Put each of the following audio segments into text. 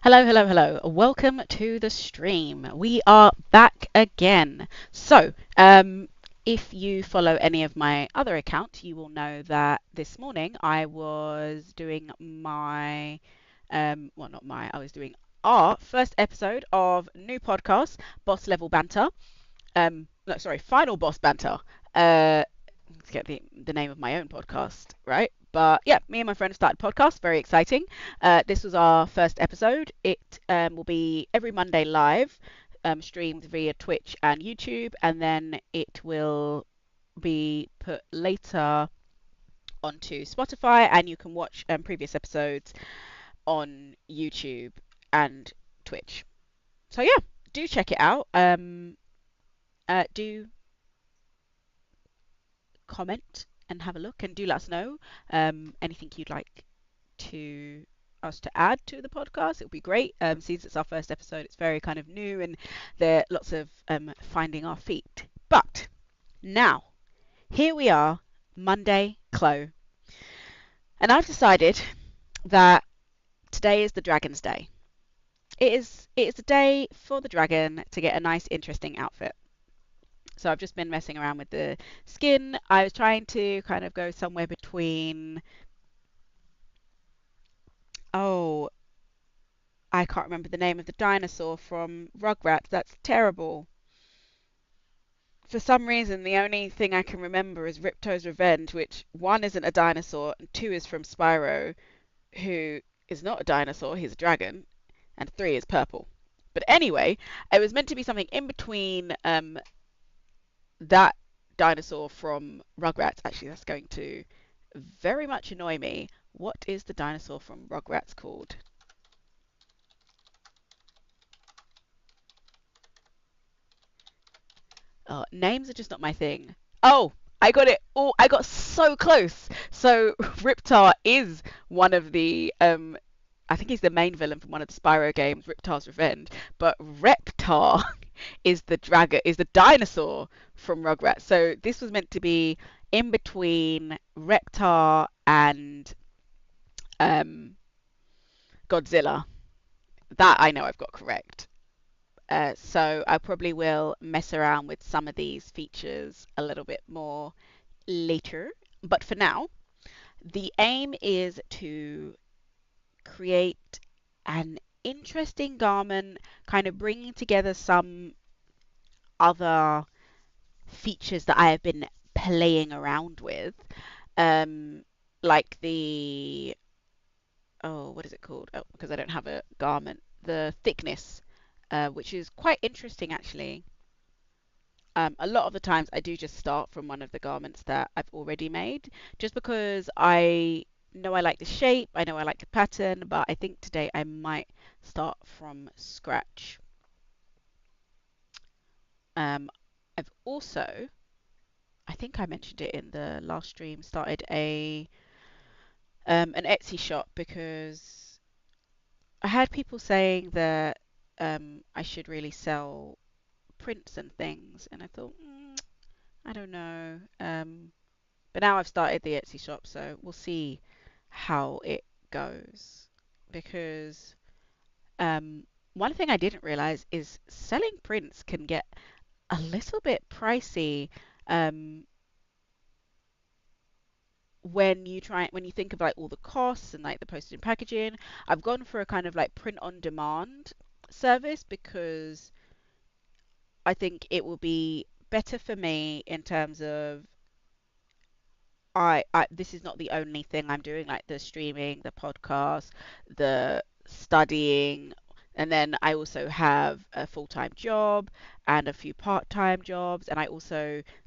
Hello, hello, hello. Welcome to the stream. We are back again. If you follow any of my other accounts, you will know that this morning I was doing I was doing our first episode of new podcast, Boss Level Banter. No, sorry, Final Boss Banter. Let's get the name of my own podcast right. But yeah, me and my friend started a podcast. Very exciting. This was our first episode. It will be every Monday live, streamed via Twitch and YouTube, and then it will be put later onto Spotify, and you can watch previous episodes on YouTube and Twitch. So yeah, do check it out. Do comment and have a look, and do let us know anything you'd like to us to add to the podcast. It would be great. Since it's our first episode, it's very kind of new, and there are lots of finding our feet. But now, here we are, Monday, Clo, and I've decided that today is the Dragon's Day. It is a day for the dragon to get a nice, interesting outfit. So I've just been messing around with the skin. I was trying to kind of go somewhere between, oh, I can't remember the name of the dinosaur from Rugrats. That's terrible. For some reason, the only thing I can remember is Ripto's Revenge, which one isn't a dinosaur and two is from Spyro, who is not a dinosaur, he's a dragon, and three is purple. But anyway, it was meant to be something in between that dinosaur from Rugrats. Actually, that's going to very much annoy me. What is the dinosaur from Rugrats called? Oh, names are just not my thing. Oh, I got it. Oh, I got so close. So Riptar is one of the I think he's the main villain from one of the Spyro games, Riptar's Revenge. But Reptar is the dinosaur from Rugrats. So this was meant to be in between Reptar and um Godzilla. That I know I've got correct. So I probably will mess around with some of these features a little bit more later. But for now, the aim is to create an interesting garment, kind of bringing together some other features that I have been playing around with, um, like what is it called? Oh, because I don't have a garment. The thickness, which is quite interesting actually. A lot of the times I do just start from one of the garments that I've already made, just because I know I like the shape, I know I like the pattern, but I think today I might start from scratch. Um, I've also, I think I mentioned it in the last stream, started a an Etsy shop because I had people saying that I should really sell prints and things, and I thought, I don't know. But now I've started the Etsy shop, so we'll see how it goes. Because one thing I didn't realize is selling prints can get a little bit pricey um, when you think of like all the costs and like the postage and packaging. I've gone for a kind of like print on demand service because I think it will be better for me in terms of I this is not the only thing I'm doing, like the streaming, the podcast, the studying, and then I also have a full-time job and a few part-time jobs, and I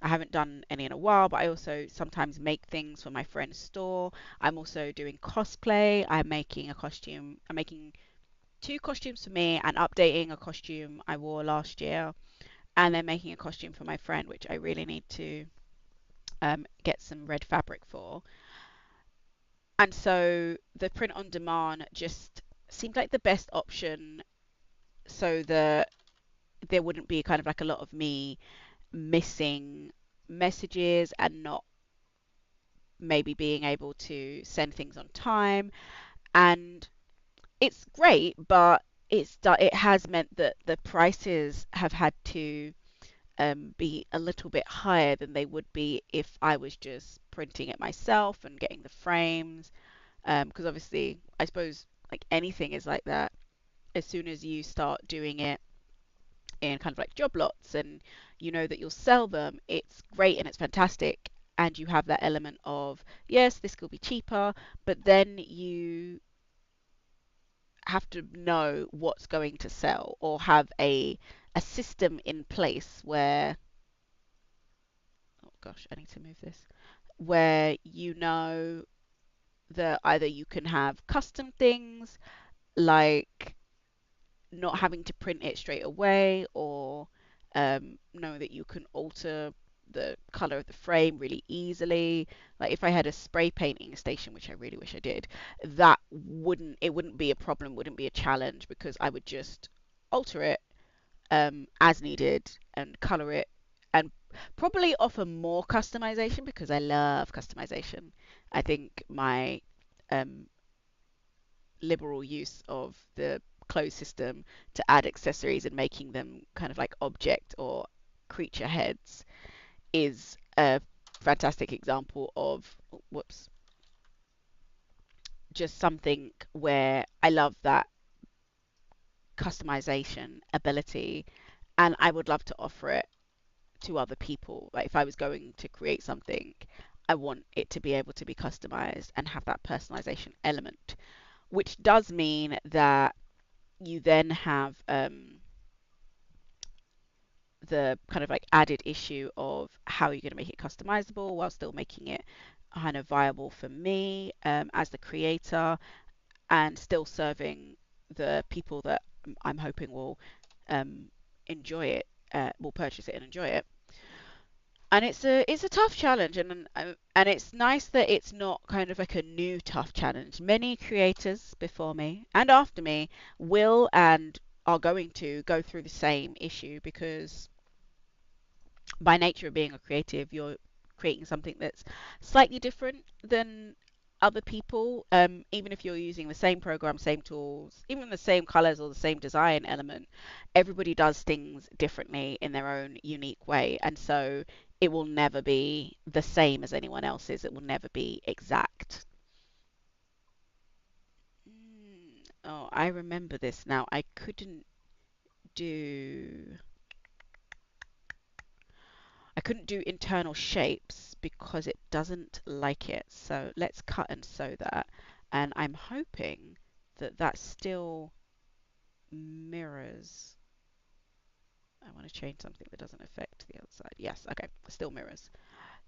haven't done any in a while, but I also sometimes make things for my friend's store. I'm also doing cosplay. I'm making two costumes for me and updating a costume I wore last year, and then making a costume for my friend, which I really need to get some red fabric for. And so the print on demand just seemed like the best option so that there wouldn't be kind of like a lot of me missing messages and not maybe being able to send things on time. And it's great, but it has meant that the prices have had to be a little bit higher than they would be if I was just printing it myself and getting the frames. Because obviously, I suppose like anything is like that. As soon as you start doing it in kind of like job lots and you know that you'll sell them, it's great and it's fantastic. And you have that element of, yes, this could be cheaper, but then you have to know what's going to sell or have a system in place where, oh gosh, I need to move this, where you know that either you can have custom things like not having to print it straight away, or know that you can alter the color of the frame really easily. Like if I had a spray painting station, which I really wish I did, that wouldn't be a problem, wouldn't be a challenge, because I would just alter it as needed and color it, and probably offer more customization because I love customization. I think my um, liberal use of the closed system to add accessories and making them kind of like object or creature heads is a fantastic example of, whoops, just something where I love that customization ability, and I would love to offer it to other people. Like if I was going to create something, I want it to be able to be customized and have that personalization element, which does mean that you then have the kind of like added issue of how you're going to make it customizable while still making it kind of viable for me as the creator, and still serving the people that I'm hoping will um, enjoy it, will purchase it and enjoy it. And it's a tough challenge, and it's nice that it's not kind of like a new tough challenge. Many creators before me and after me will and are going to go through the same issue, because by nature of being a creative, you're creating something that's slightly different than other people. Even if you're using the same program, same tools, even the same colors or the same design element, everybody does things differently in their own unique way. And so it will never be the same as anyone else's. It will never be exact. Oh, I remember this now. Do I couldn't do internal shapes because it doesn't like it. So let's cut and sew that. And I'm hoping that that still mirrors. I want to change something that doesn't affect the other side. Yes, okay, still mirrors.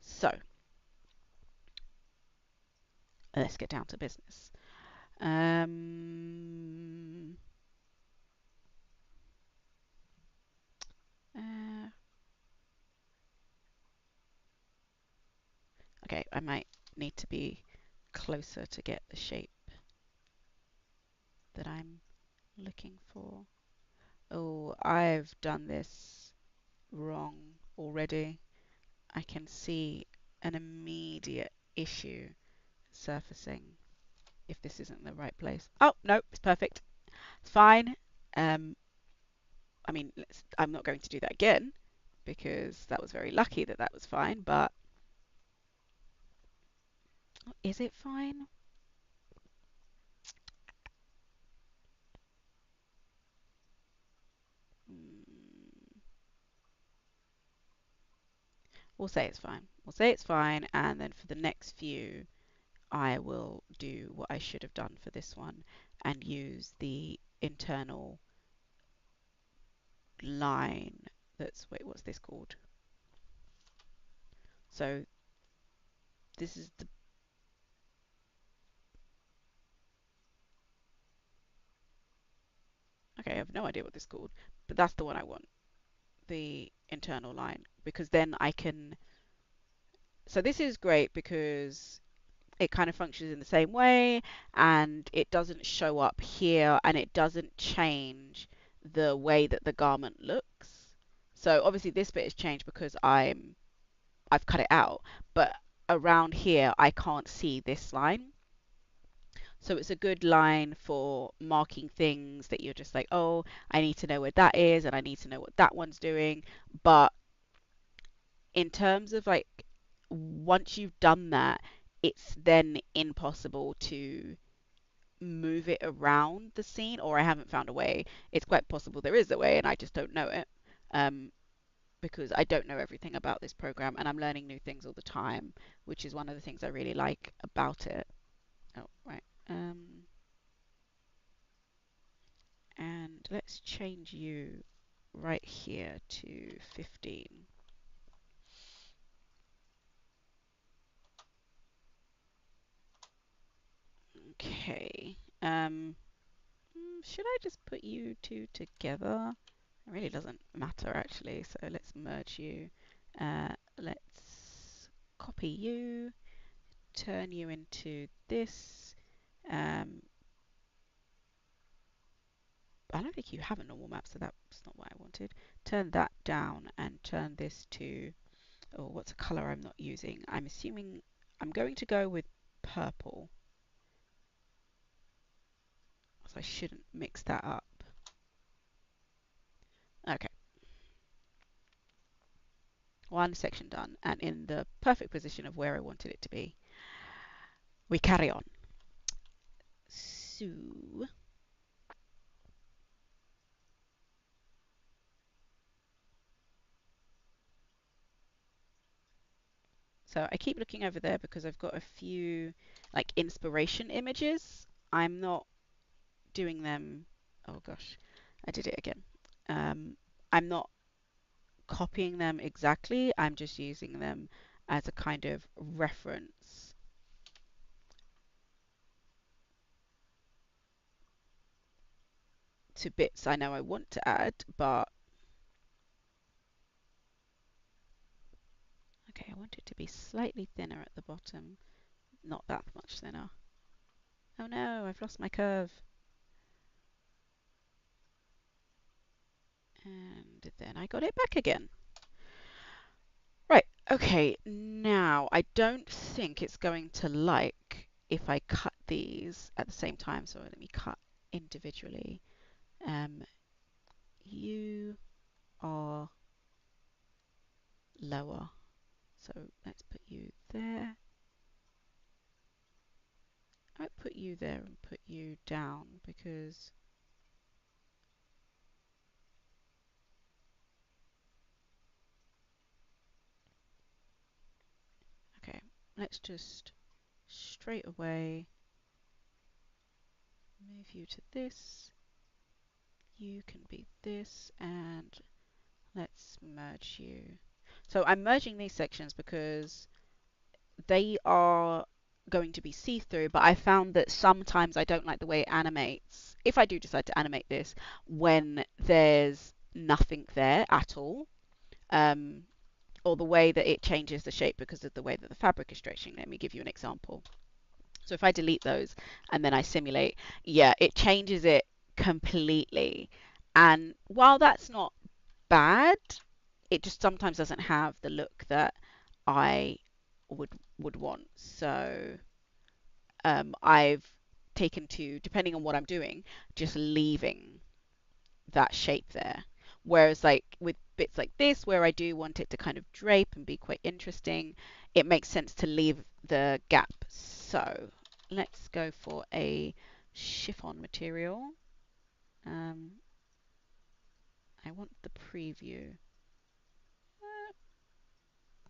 So let's get down to business. Um, uh, okay, I might need to be closer to get the shape that I'm looking for. Oh, I've done this wrong already. I can see an immediate issue surfacing if this isn't the right place. Oh, no, it's perfect. It's fine. Um, I mean, I'm not going to do that again because that was very lucky that that was fine, but is it fine? Mm, we'll say it's fine. We'll say it's fine, and then for the next few, I will do what I should have done for this one and use the internal line that's, wait, what's this called? So this is the, okay, I have no idea what this is called, but that's the one I want, the internal line, because then I can, so this is great because it kind of functions in the same way and it doesn't show up here and it doesn't change the way that the garment looks. So obviously this bit is changed because I've cut it out, but around here I can't see this line. So it's a good line for marking things that you're just like, oh, I need to know where that is and I need to know what that one's doing. But in terms of like, once you've done that, it's then impossible to move it around the scene, or I haven't found a way. It's quite possible there is a way and I just don't know it. Um, because I don't know everything about this program and I'm learning new things all the time, which is one of the things I really like about it. Oh, right. And let's change you right here to 15. Okay. Should I just put you two together? It really doesn't matter actually. So let's merge you. Let's copy you, turn you into this. Um, I don't think you have a normal map, so that's not what I wanted. Turn that down and turn this to, oh, what's a color I'm not using? I'm assuming I'm going to go with purple. So I shouldn't mix that up. Okay. One section done and in the perfect position of where I wanted it to be. We carry on. So I keep looking over there because I've got a few like inspiration images. I'm not doing them. Oh gosh, I did it again. I'm not copying them exactly. I'm just using them as a kind of reference. To bits I know I want to add, but okay, I want it to be slightly thinner at the bottom, not that much thinner. Oh no, I've lost my curve. And then I got it back again. Right, okay, now I don't think it's going to like if I cut these at the same time, so let me cut individually. You are lower, so let's put you there. I might put you there and put you down because okay, let's just straight away move you to this. You can be this, and let's merge you. So I'm merging these sections because they are going to be see-through, but I found that sometimes I don't like the way it animates, if I do decide to animate this, when there's nothing there at all, or the way that it changes the shape because of the way that the fabric is stretching. Let me give you an example. So if I delete those and then I simulate, yeah, it changes it completely. And while that's not bad, it just sometimes doesn't have the look that I would want. So I've taken to, depending on what I'm doing, just leaving that shape there. Whereas like with bits like this, where I do want it to kind of drape and be quite interesting, it makes sense to leave the gap. So let's go for a chiffon material. I want the preview.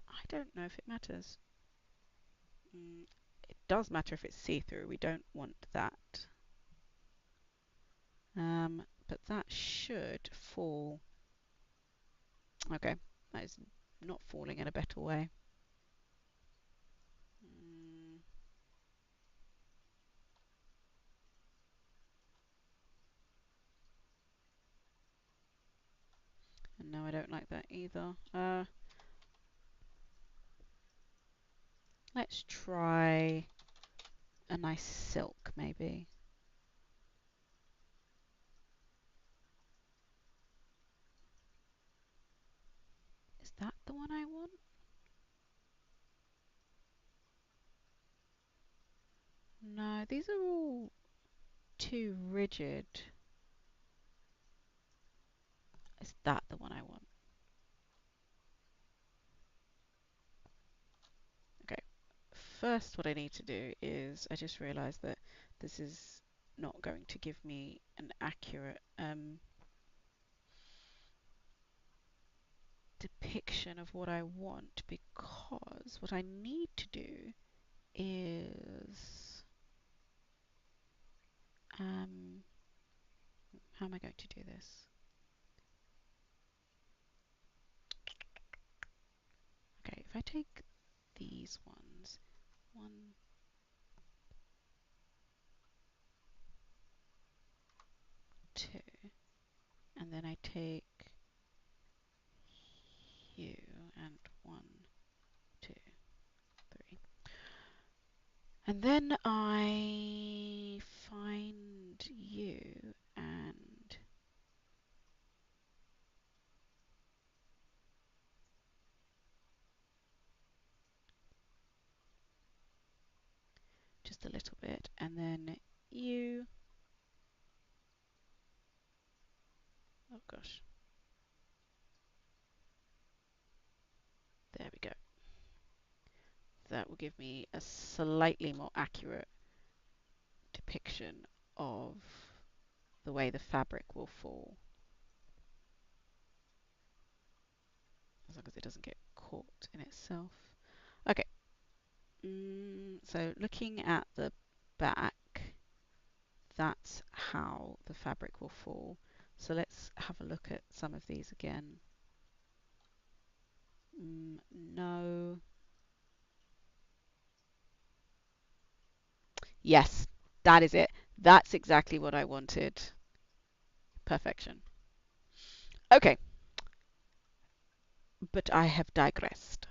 I don't know if it matters. It does matter if it's see-through. We don't want that. But that should fall. Okay, that is not falling in a better way. And no, I don't like that either. Let's try a nice silk, maybe. Is that the one I want? No, these are all too rigid. Is that the one I want? Okay. First, what I need to do is I just realized that this is not going to give me an accurate depiction of what I want, because what I need to do is how am I going to do this? Okay, if I take these ones, 1, 2, and then I take you and 1, 2, 3. And then I find you and just a little bit, and then you. Oh gosh, there we go. That will give me a slightly more accurate depiction of the way the fabric will fall, as long as it doesn't get caught in itself. Okay, so looking at the back, that's how the fabric will fall. So let's have a look at some of these again. No. Yes, that is it. That's exactly what I wanted. Perfection. Okay, but I have digressed.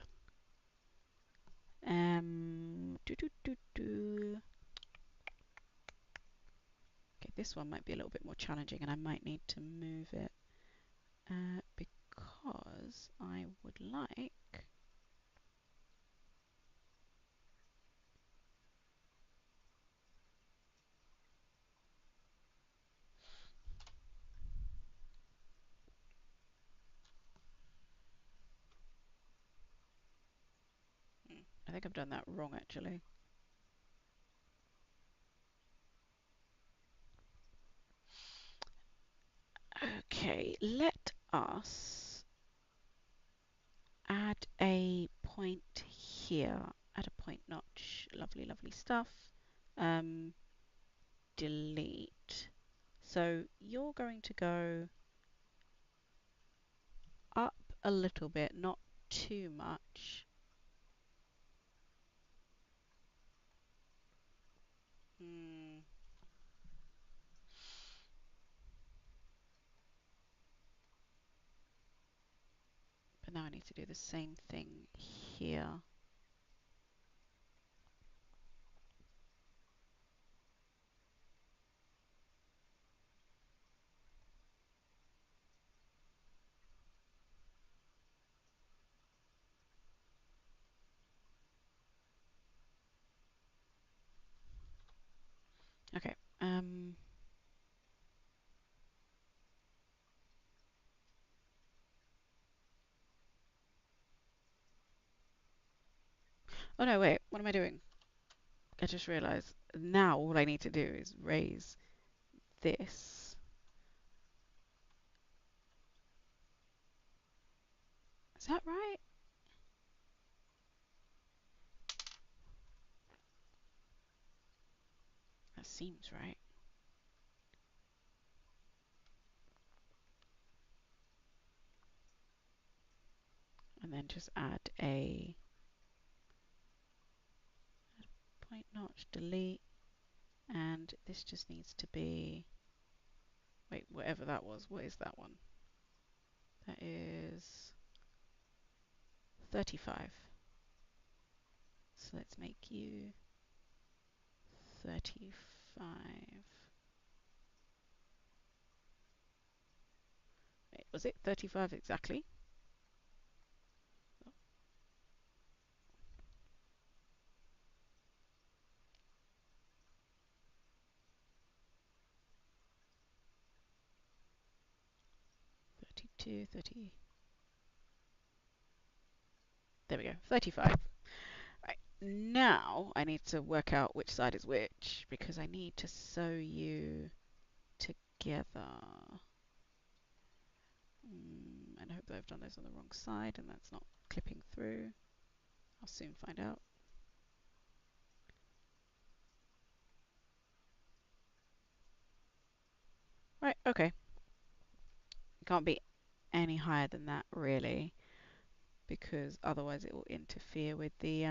Do, do, do, do. Okay, this one might be a little bit more challenging, and I might need to move it because I would like. I think I've done that wrong actually. Okay, let us add a point here. Add a point notch. Lovely, lovely stuff. Delete. So you're going to go up a little bit, not too much. But now I need to do the same thing here. Okay. Oh no, wait. What am I doing? I just realized now all I need to do is raise this. Is that right? That seems right. And then just add a point notch, delete, and this just needs to be, wait, whatever that was, what is that one? That is 35. So let's make you 35. Wait, was it 35 exactly? 32, 30. There we go, 35. Right, now I need to work out which side is which because I need to sew you together. And I hope that I've done this on the wrong side and that's not clipping through. I'll soon find out. Right, okay. It can't be any higher than that really, because otherwise it will interfere with the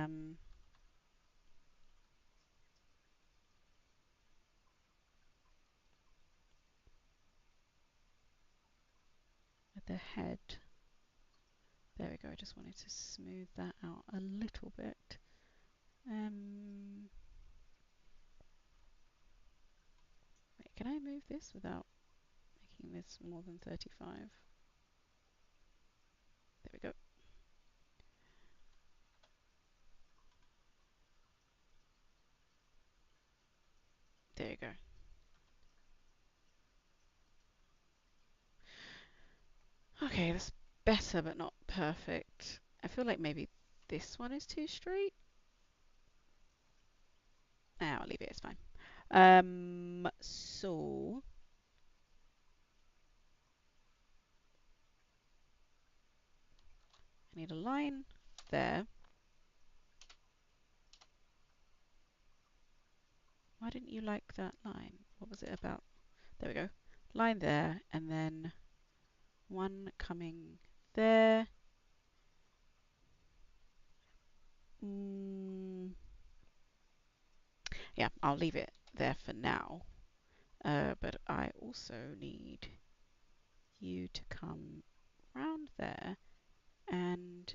head. There we go. I just wanted to smooth that out a little bit. Wait, can I move this without making this more than 35? There we go. There you go. Okay, that's better but not perfect. I feel like maybe this one is too straight. Nah, I'll leave it, it's fine. So I need a line there. Why didn't you like that line? What was it about? There we go. Line there, and then one coming there. Yeah, I'll leave it there for now. But I also need you to come round there, and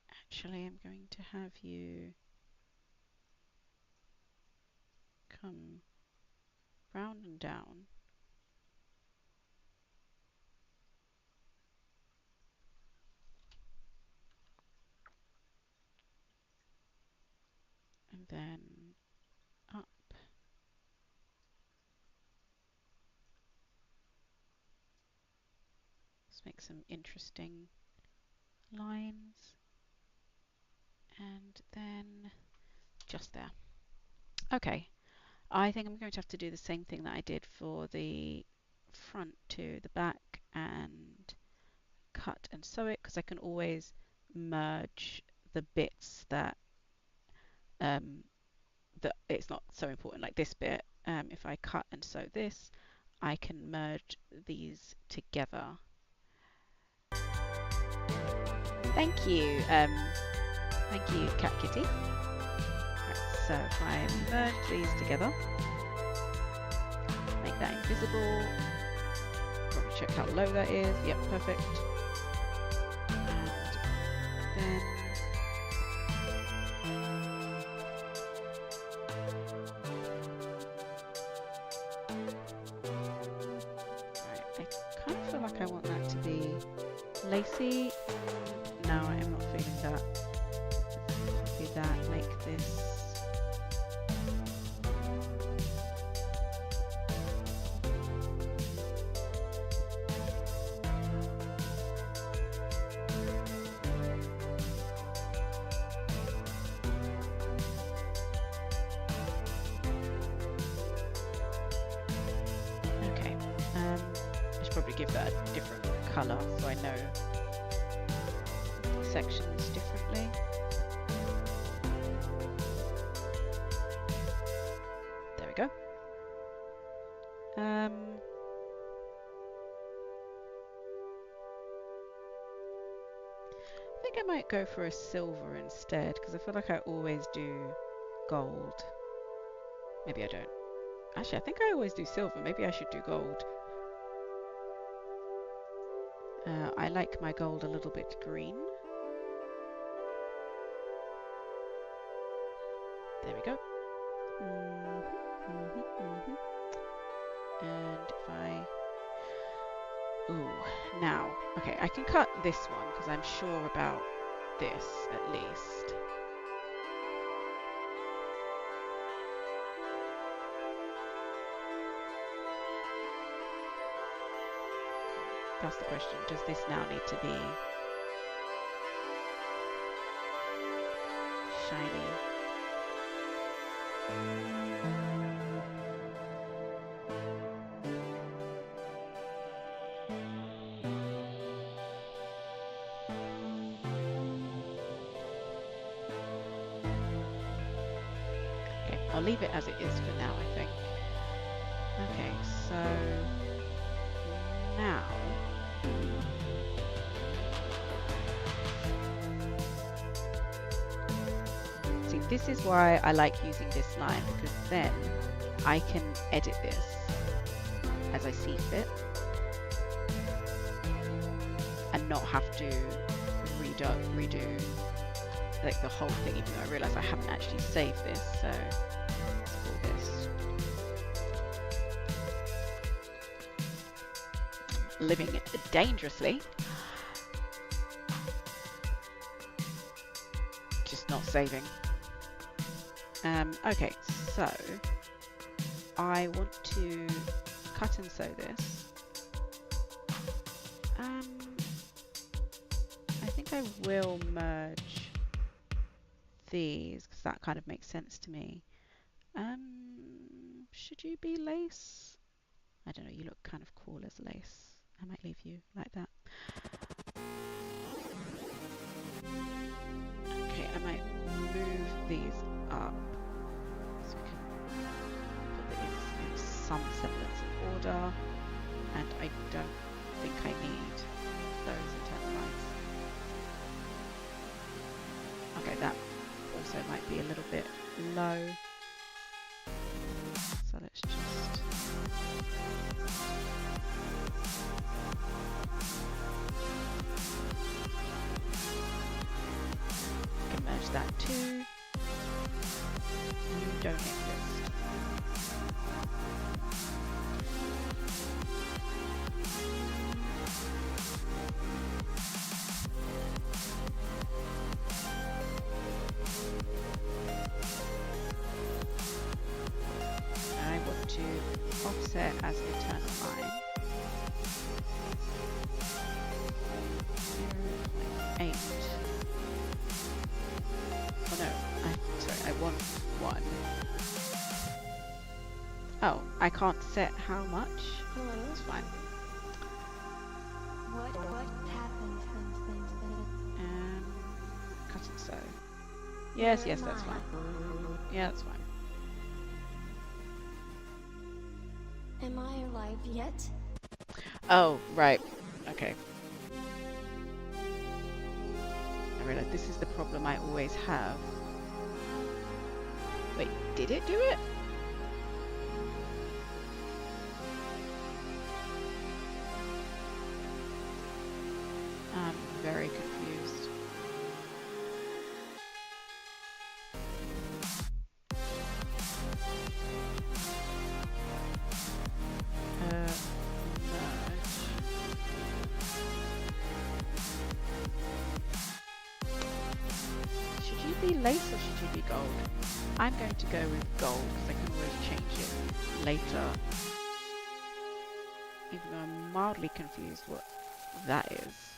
actually I'm going to have you come round and down. And then up. Let's make some interesting lines. And then just there. Okay, I think I'm going to have to do the same thing that I did for the front to the back and cut and sew it, because I can always merge the bits that it's not so important, like this bit. If I cut and sew this, I can merge these together. Thank you. Thank you, Cat Kitty. Right, so if I merge these together, make that invisible. Probably check how low that is. Yep, perfect. And then I kind of feel like I want that to be lacy. No, I am not feeling that. Copy that, make this. Okay, I should probably give that a different colour so I know sections differently. There we go. I think I might go for a silver instead, because I feel like I always do gold. Maybe I don't. Actually, I think I always do silver. Maybe I should do gold. I like my gold a little bit green. There we go. And if I... Ooh, now. Okay, I can cut this one because I'm sure about this at least. ask the question, does this now need to be shiny? Okay, I'll leave it as it is for now, I think. Okay, so now see, this is why I like using this line, because then I can edit this as I see fit and not have to redo like the whole thing, even though I realise I haven't actually saved this, so let's call this living dangerously. Just not saving. Okay, so I want to cut and sew this. I think I will merge these because that kind of makes sense to me. Should you be lace? I don't know, you look kind of cool as lace. I might leave you like that. Okay, I might move these up so we can put these in some semblance of order, and I don't think I need those internal lines. Okay, that also might be a little bit low, so let's just merge that too. You don't exist. I want to offset as an internal line. 0.8. Oh no, sorry, I want 1. Oh, I can't set how much? Hello? That's fine. What happened? Cut and sew. Yes, that's fine. Yeah, that's fine. Am I alive yet? Oh, right. Okay. I realise this is the problem I always have. Wait, did it do it? I'm very confused. Merge. Should you be lace or should you be gold? I'm going to go with gold because I can always change it later. Even though I'm mildly confused what that is.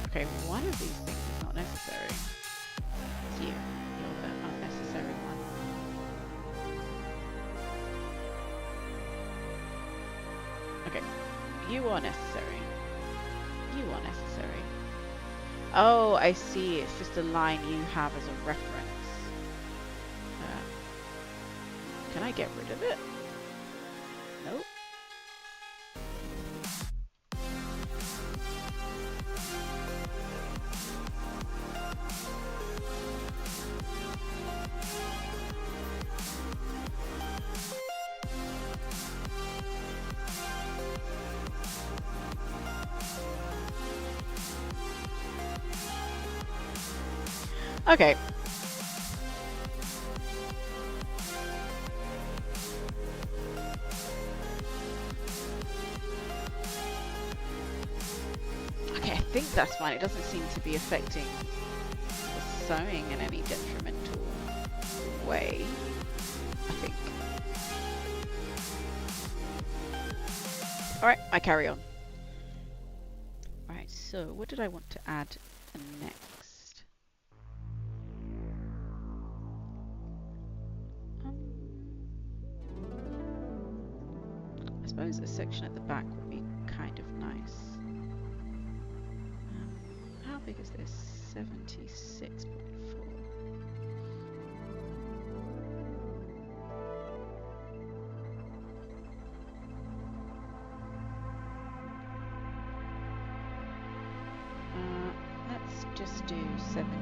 Okay, one of these things is not necessary. It's you. You're the unnecessary one. Okay, you are necessary. You are necessary. Oh, I see. It's just a line you have as a reference. Can I get rid of it? Nope. Okay. Okay. that's fine. It doesn't seem to be affecting the sewing in any detrimental way, I think. Alright, I carry on. Alright, so what did I want to add next? I suppose a section at the back would be kind of nice. How big is this? 76.4. Let's just do 76.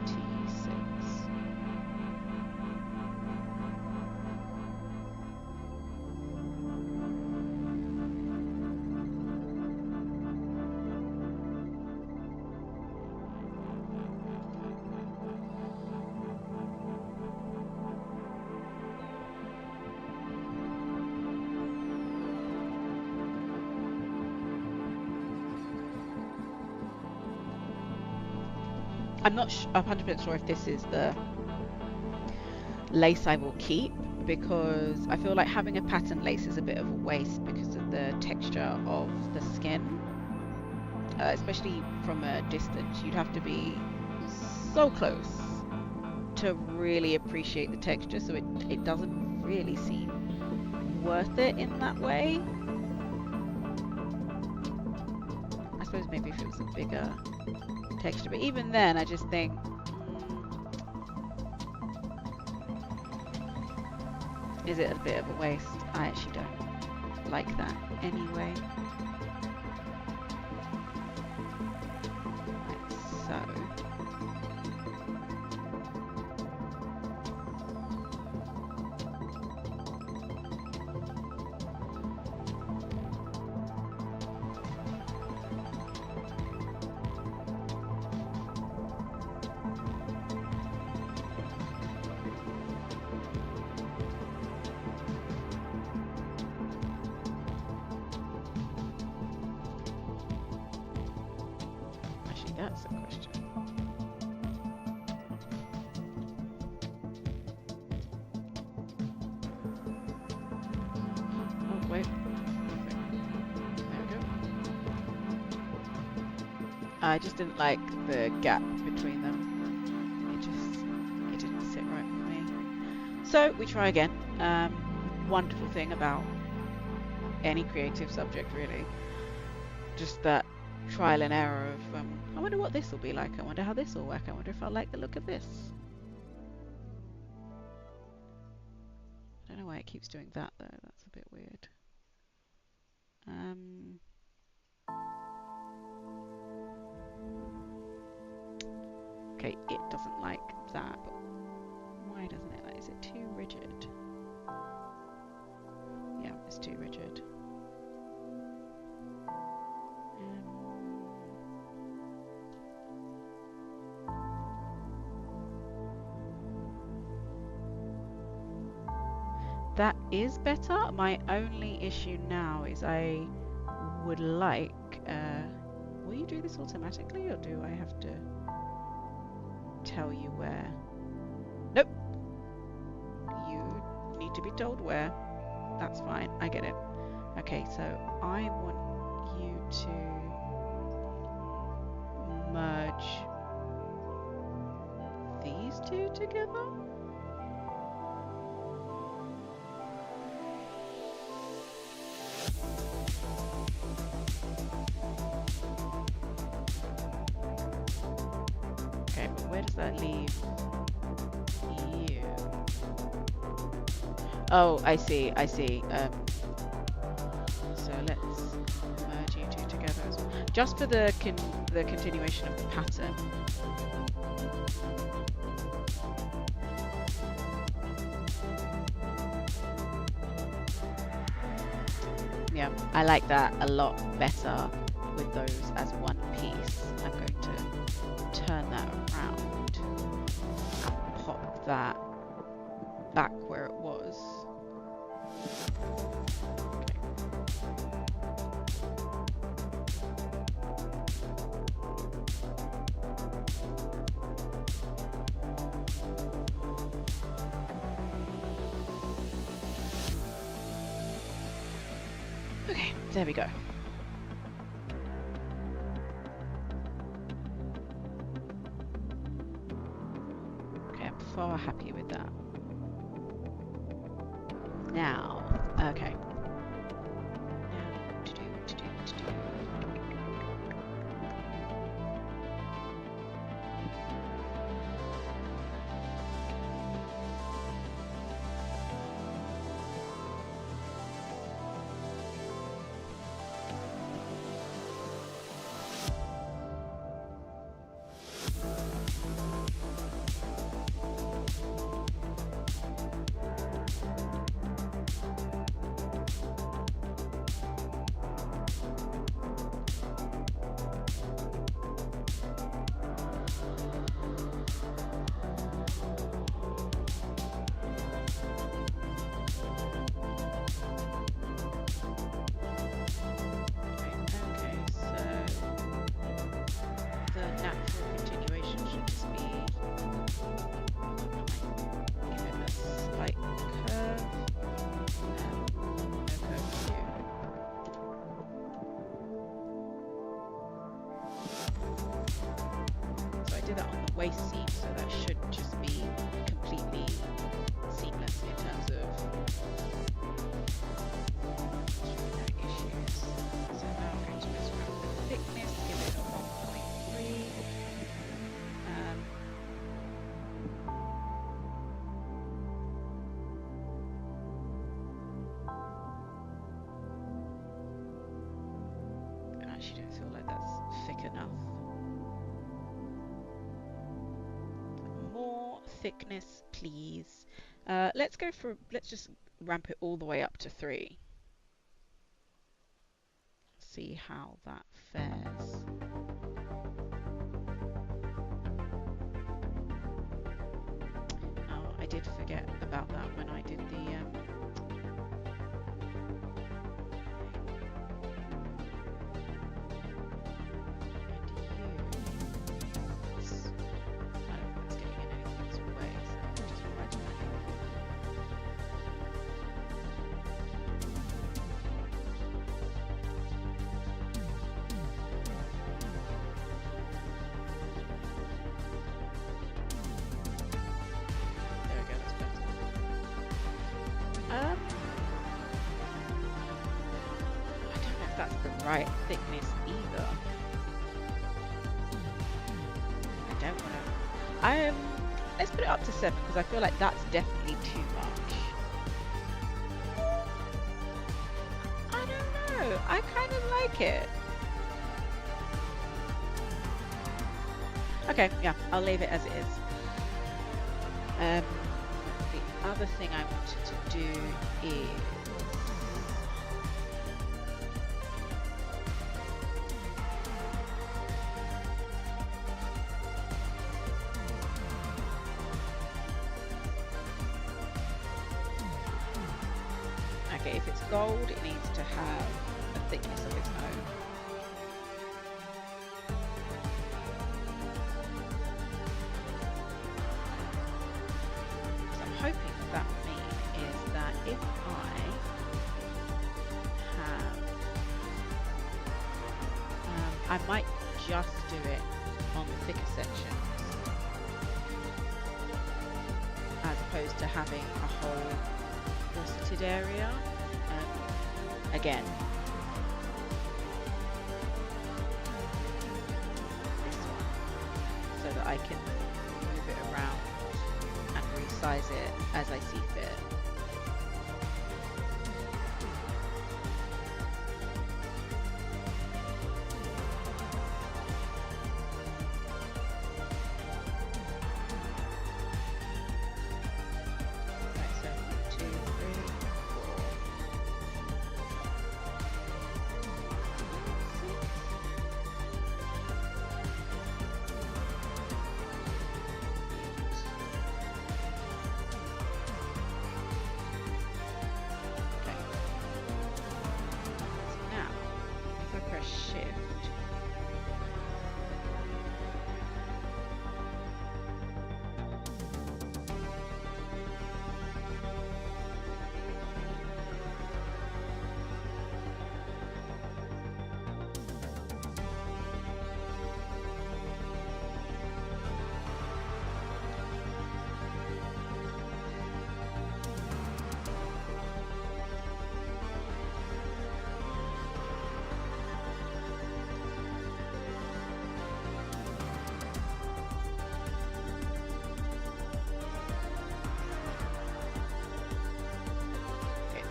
I'm not 100% sure if this is the lace I will keep, because I feel like having a pattern lace is a bit of a waste because of the texture of the skin. Especially from a distance, you'd have to be so close to really appreciate the texture, so it doesn't really seem worth it in that way. I suppose maybe if it was a bigger texture, but even then I just think is it a bit of a waste? I actually don't like that anyway. Like so. That's the question. Oh, wait. There we go. I just didn't like the gap between them. It didn't sit right with me. So we try again. Wonderful thing about any creative subject, really. Just that trial and error of I wonder what this will be like, I wonder how this will work, I wonder if I like the look of this. I don't know why it keeps doing that though, that's a bit weird. Okay, it doesn't like that, but why doesn't it like, is it too rigid? Yeah, it's too rigid. That is better. My only issue now is I would like, will you do this automatically or do I have to tell you where? Nope. You need to be told where. That's fine. I get it. Okay, so I want you to merge these two together. Okay, but where does that leave you? Oh, I see, I see. So let's merge you two together as well. Just for the continuation of the pattern. Yeah, I like that a lot better with those as one piece. I'm going to turn that around and pop that back where it was. Okay. Okay, 'cause I don't want to do Okay, there we go. Okay, I'm far happy with that. Now, okay. Now, what to do, what to do, what to do. Waist seam, so that should just be completely seamless in terms of no issues. So now I'm going to mess around with the thickness, give it a 1.3. I actually don't feel like that's thick enough. Thickness, please. Let's just ramp it all the way up to 3. See how that fares. Oh, I did forget about that when I did the that's the right thickness either. I don't want to. Let's put it up to 7 because I feel like that's definitely too much. I don't know. I kind of like it. Okay, yeah, I'll leave it as it is. The other thing I wanted to do is okay, if it's gold, it needs to have a thickness of its own. So I'm hoping that will mean is that if I have, I might just do it on the thicker sections as opposed to having a whole corseted area. Again, this one, so that I can move it around and resize it as I see fit.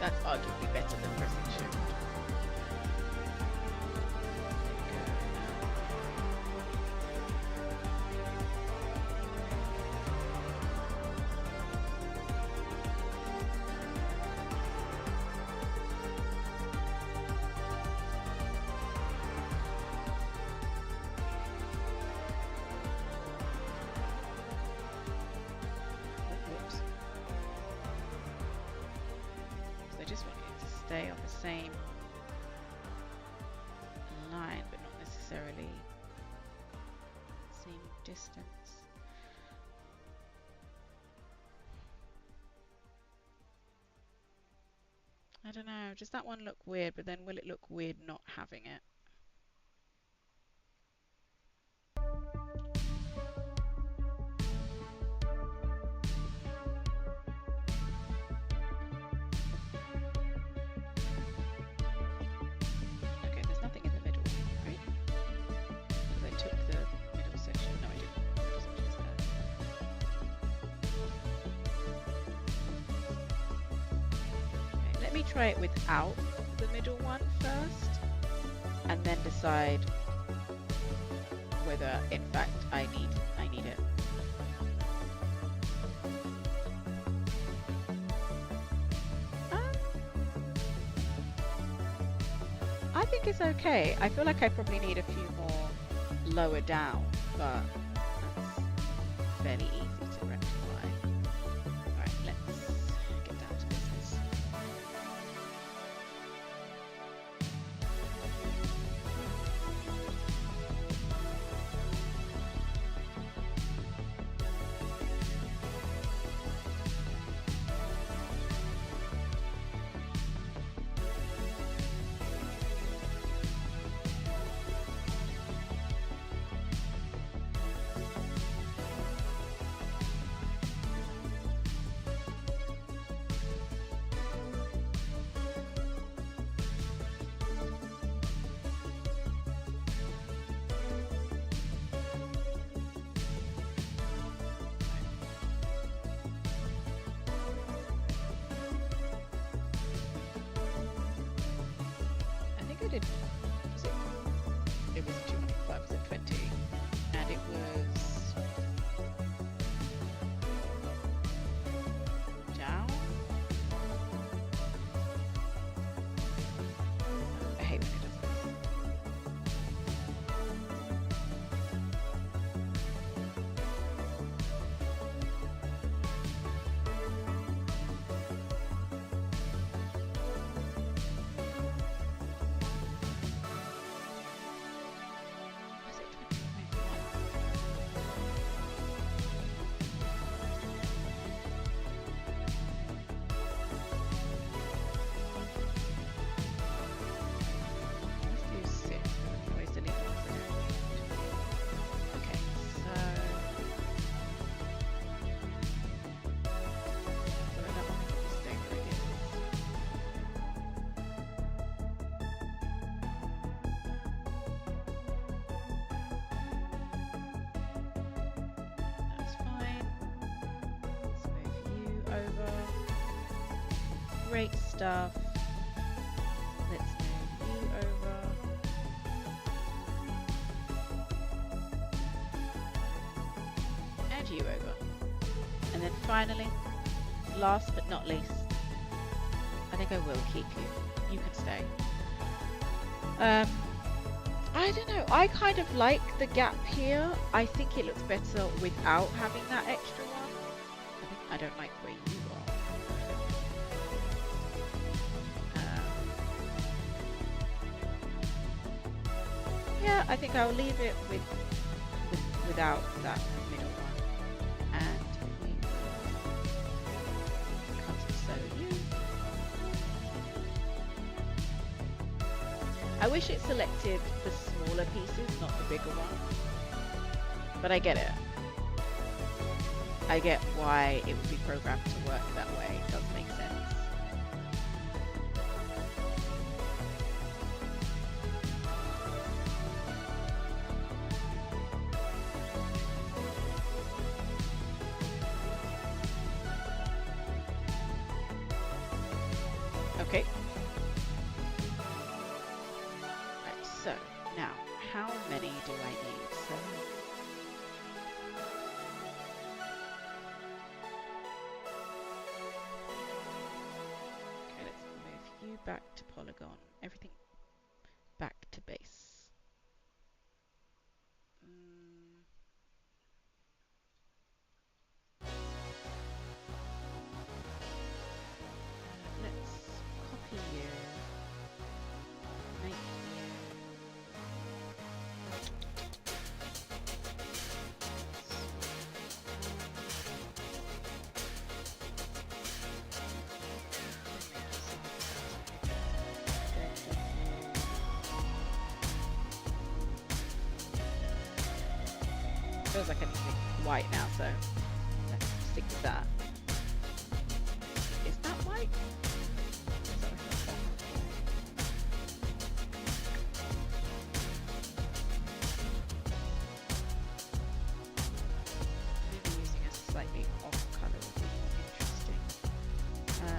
That's arguably better than pressing shift. Stay on the same line, but not necessarily same distance. I don't know, does that one look weird, but then will it look weird not having it? Try it without the middle one first, and then decide whether, in fact, I need it. I think it's okay. I feel like I probably need a few more lower down, but that's fairly easy to rectify. Alright, let's get down to business. It was 205, was it 20? And it was down. I hate when it does this. Great stuff. Let's move you over. And you over. And then finally, last but not least, I think I will keep you. You can stay. I don't know. I kind of like the gap here. I think it looks better without having that extra one. I don't like where you are. Yeah, I think I'll leave it without that middle one, and we will cut and sew you. I wish it selected the smaller pieces, not the bigger one, but I get it. I get why it would be programmed to work that way. It does make sense. how many do I need? 7. Okay, let's move you back to polygon. Everything back to base. Let's copy you. Make you. Feels like anything white now, so let's stick with that. Is that white? Sorry, that's wrong. Maybe using a slightly off colour would be more interesting.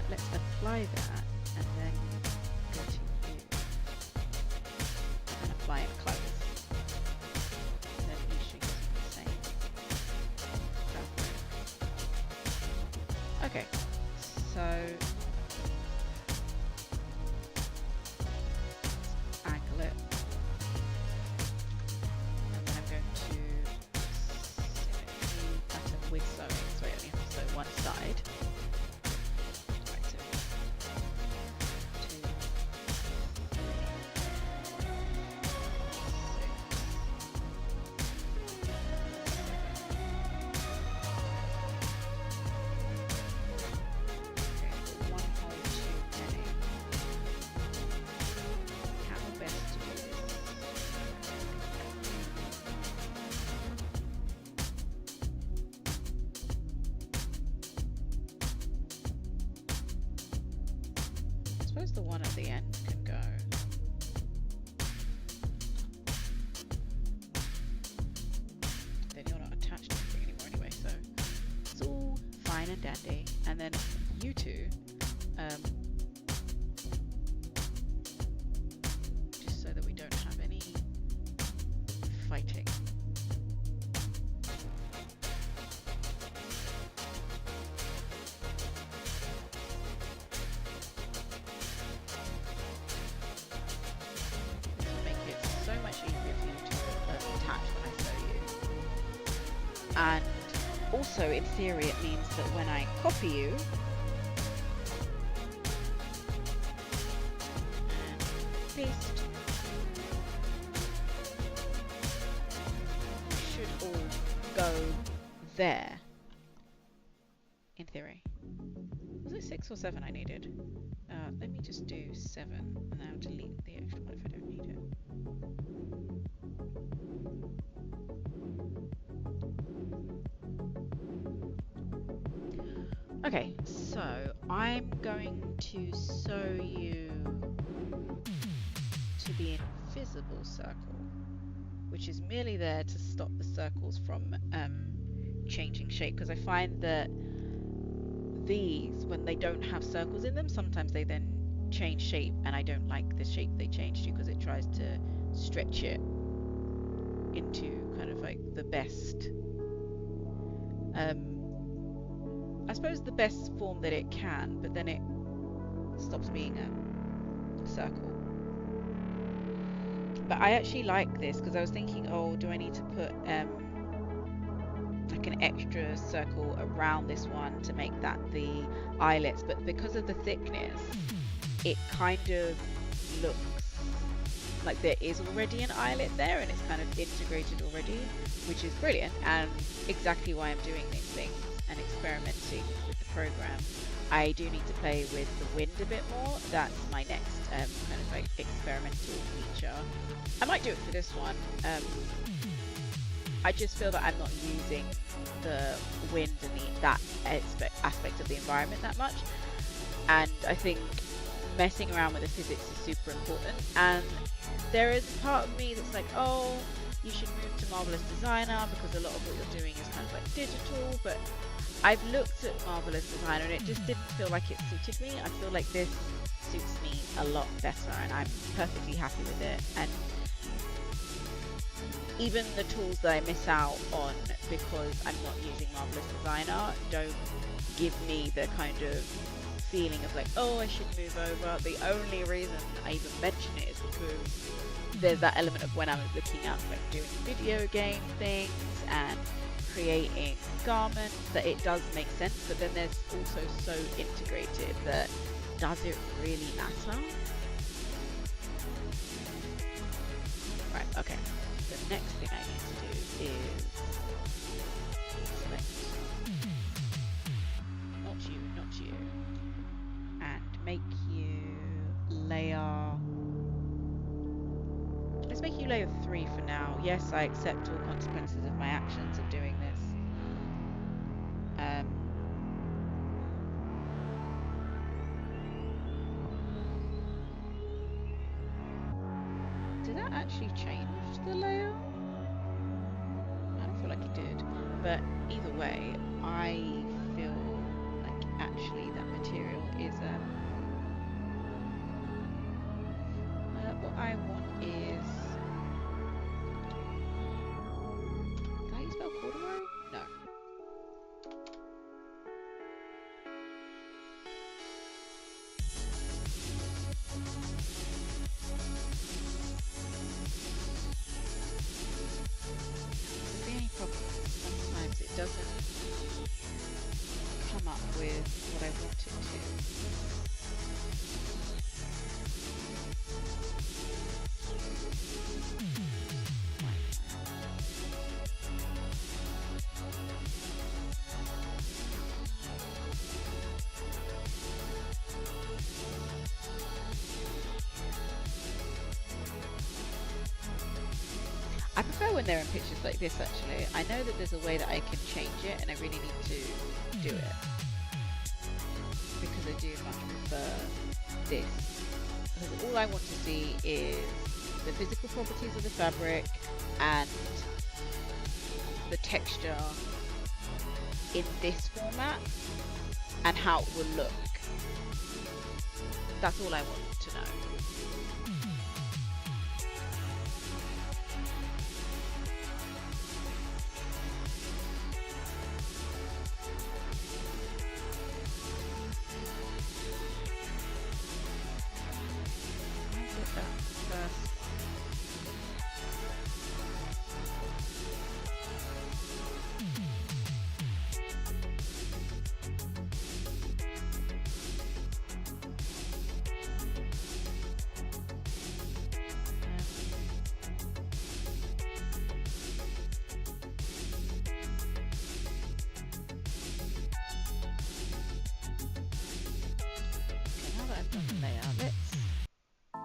Let's apply that and then go to you and apply it close. Okay, so angle it, and then I'm going to symmetry pattern with sewing, so I only have to sew one side. Right, so 2, 3, 6. I suppose the one at the end can go. Then you're not attached to anything anymore anyway, so it's all fine and dandy. And then you two, just so that we don't have any fighting. So much easier for you to attach when I sew you. And also, in theory, it means that when I copy you and paste, it should all go there. In theory. Was it 6 or 7 I needed? Let me just do 7 and then I'll delete the extra one if I don't need it. Okay, so I'm going to sew you to the invisible circle, which is merely there to stop the circles from changing shape, because I find that these, when they don't have circles in them, sometimes they then change shape, and I don't like the shape they change to because it tries to stretch it into kind of like the best I suppose the best form that it can, but then it stops being a circle. But I actually like this because I was thinking, oh, do I need to put like an extra circle around this one to make that the eyelets? But because of the thickness, it kind of looks like there is already an eyelet there and it's kind of integrated already, which is brilliant and exactly why I'm doing these things and experimenting with the program. I do need to play with the wind a bit more. That's my next kind of like experimental feature. I might do it for this one. I just feel that I'm not using the wind and that aspect of the environment that much, and I think messing around with the physics is super important. And there is a part of me that's like, oh, you should move to Marvelous Designer because a lot of what you're doing is kind of like digital, but I've looked at Marvelous Designer and it just didn't feel like it suited me. I feel like this suits me a lot better and I'm perfectly happy with it. And even the tools that I miss out on because I'm not using Marvelous Designer don't give me the kind of feeling of like, oh, I should move over. The only reason I even mention it is because there's that element of when I was looking at like doing video game things and creating garments that it does make sense, but then there's also so integrated that does it really matter? Right, okay. The next thing I need to do is select not you, and make you layer. Let's make you layer 3 for now. Yes, I accept all consequences of my actions of doing this. Did that actually change the layer? I don't feel like it did. But either way, I feel like actually that material is what I want is. Did I spell corduroy? No. The only problem is sometimes it doesn't come up with what I want it to. I prefer when they're in pictures like this actually. I know that there's a way that I can change it and I really need to do it. Because I do much prefer this. Because all I want to see is the physical properties of the fabric and the texture in this format and how it will look. That's all I want to know.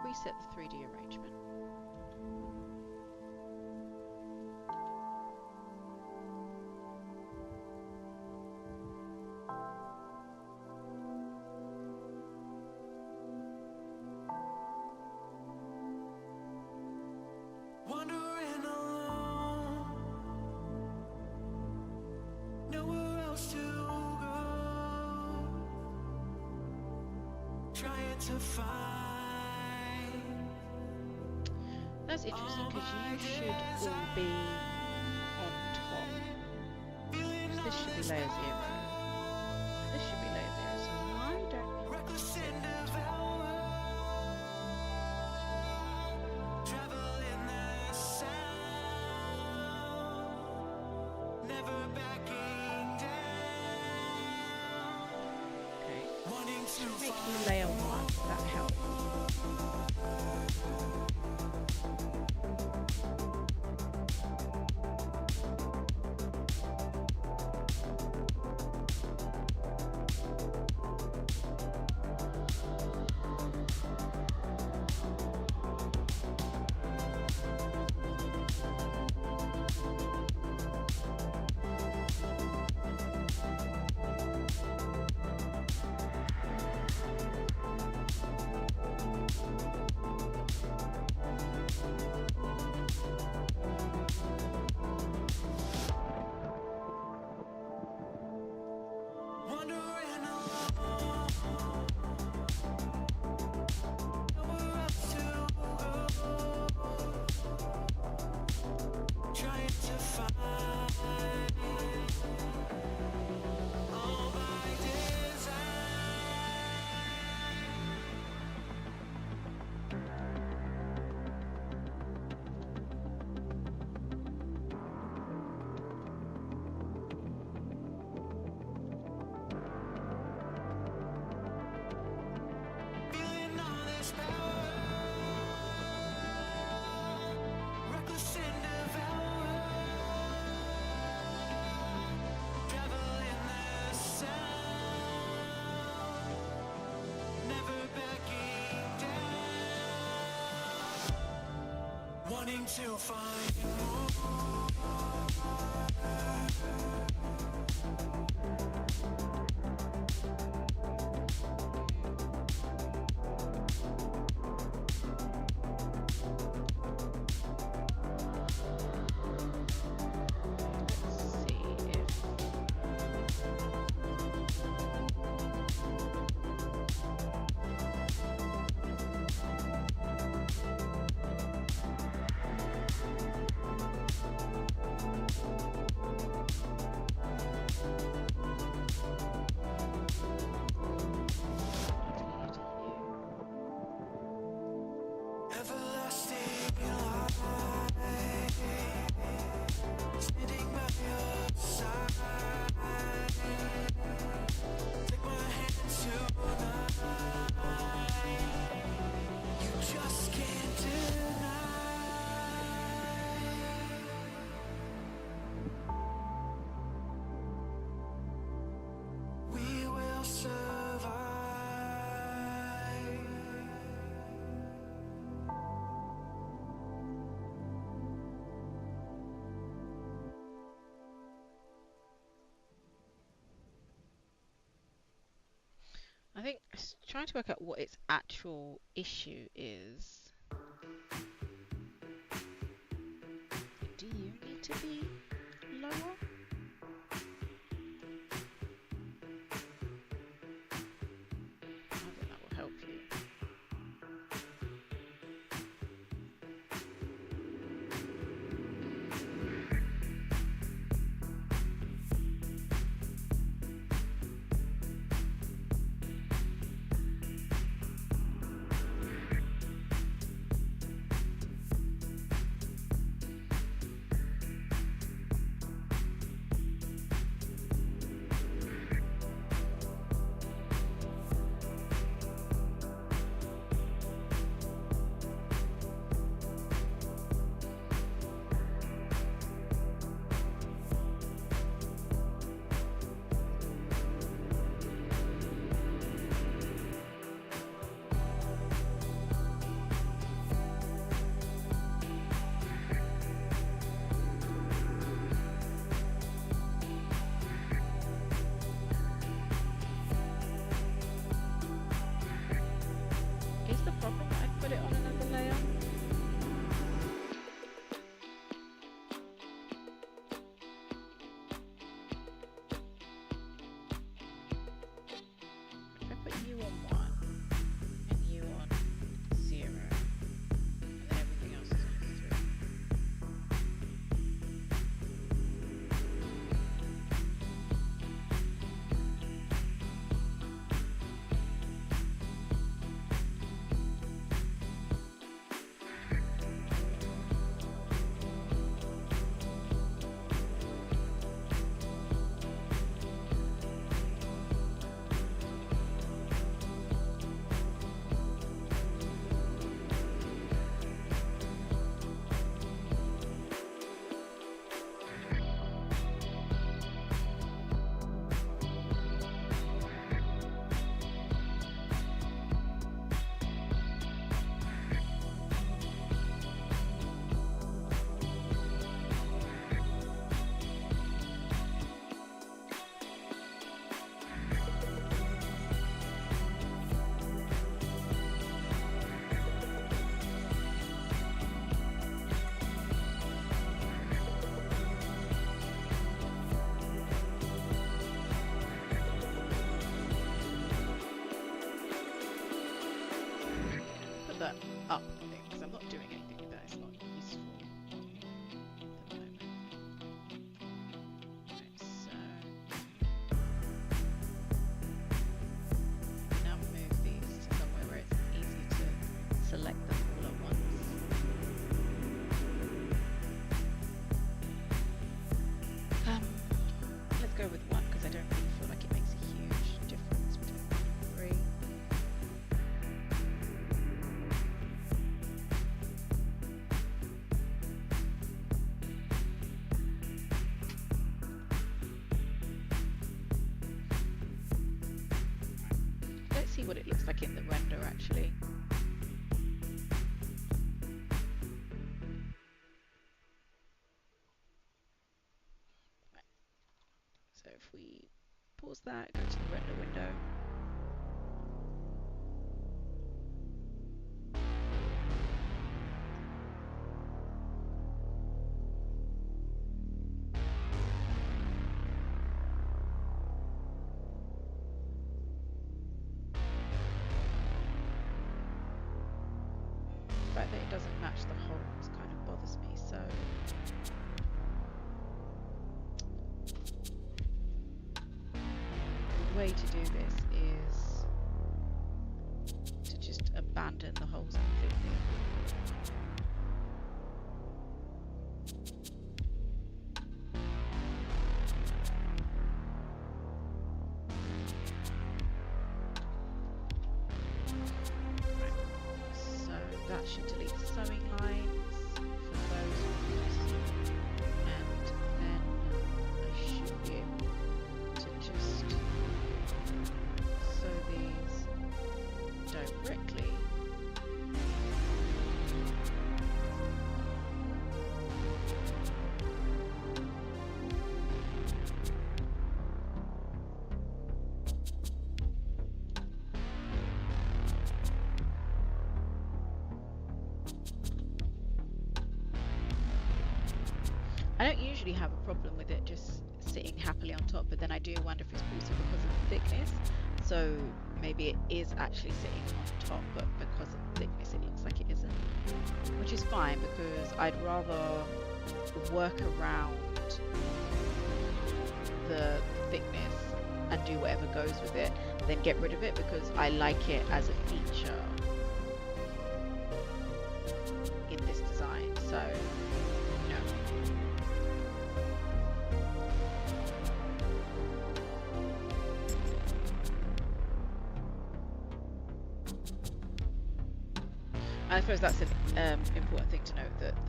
Reset the 3D arrangement. Wandering alone, nowhere else to go, trying to find. That's interesting because you should all be on top. This should be layer 0. This should be layer 0. So why don't you sit on top? Okay. Should make you layer 1. That helps. until finding more. Let's see if Everlasting light, standing by your side. Take my hand tonight. You just can't deny. We will survive. I think trying to work out what its actual issue is. Do you need to be lower? I think that will help you. Is the problem that I put it on another layer? If I put you on 1 and you on 0 and then everything else is on 3. Put that up, I think, because I'm not doing anything that is not useful at the moment. Right, so now move these to somewhere where it's easy to select them all at once. Let's go with 1 because I don't really feel like it makes a huge difference between 1 and 3. Let's see what it looks like in the render actually. pause that, go to the render window. The fact that it doesn't match the holes kind of bothers me, so the way to do this is to just abandon the holes completely. That should delete the sewing lines for those ones, and then I should be able to just sew these directly. I don't usually have a problem with it just sitting happily on top, but then I do wonder if it's also because of the thickness. So maybe it is actually sitting on top, but because of the thickness it looks like it isn't. Which is fine, because I'd rather work around the thickness and do whatever goes with it than get rid of it, because I like it as a feature in this design. So, you know. I suppose that's an important thing to note, that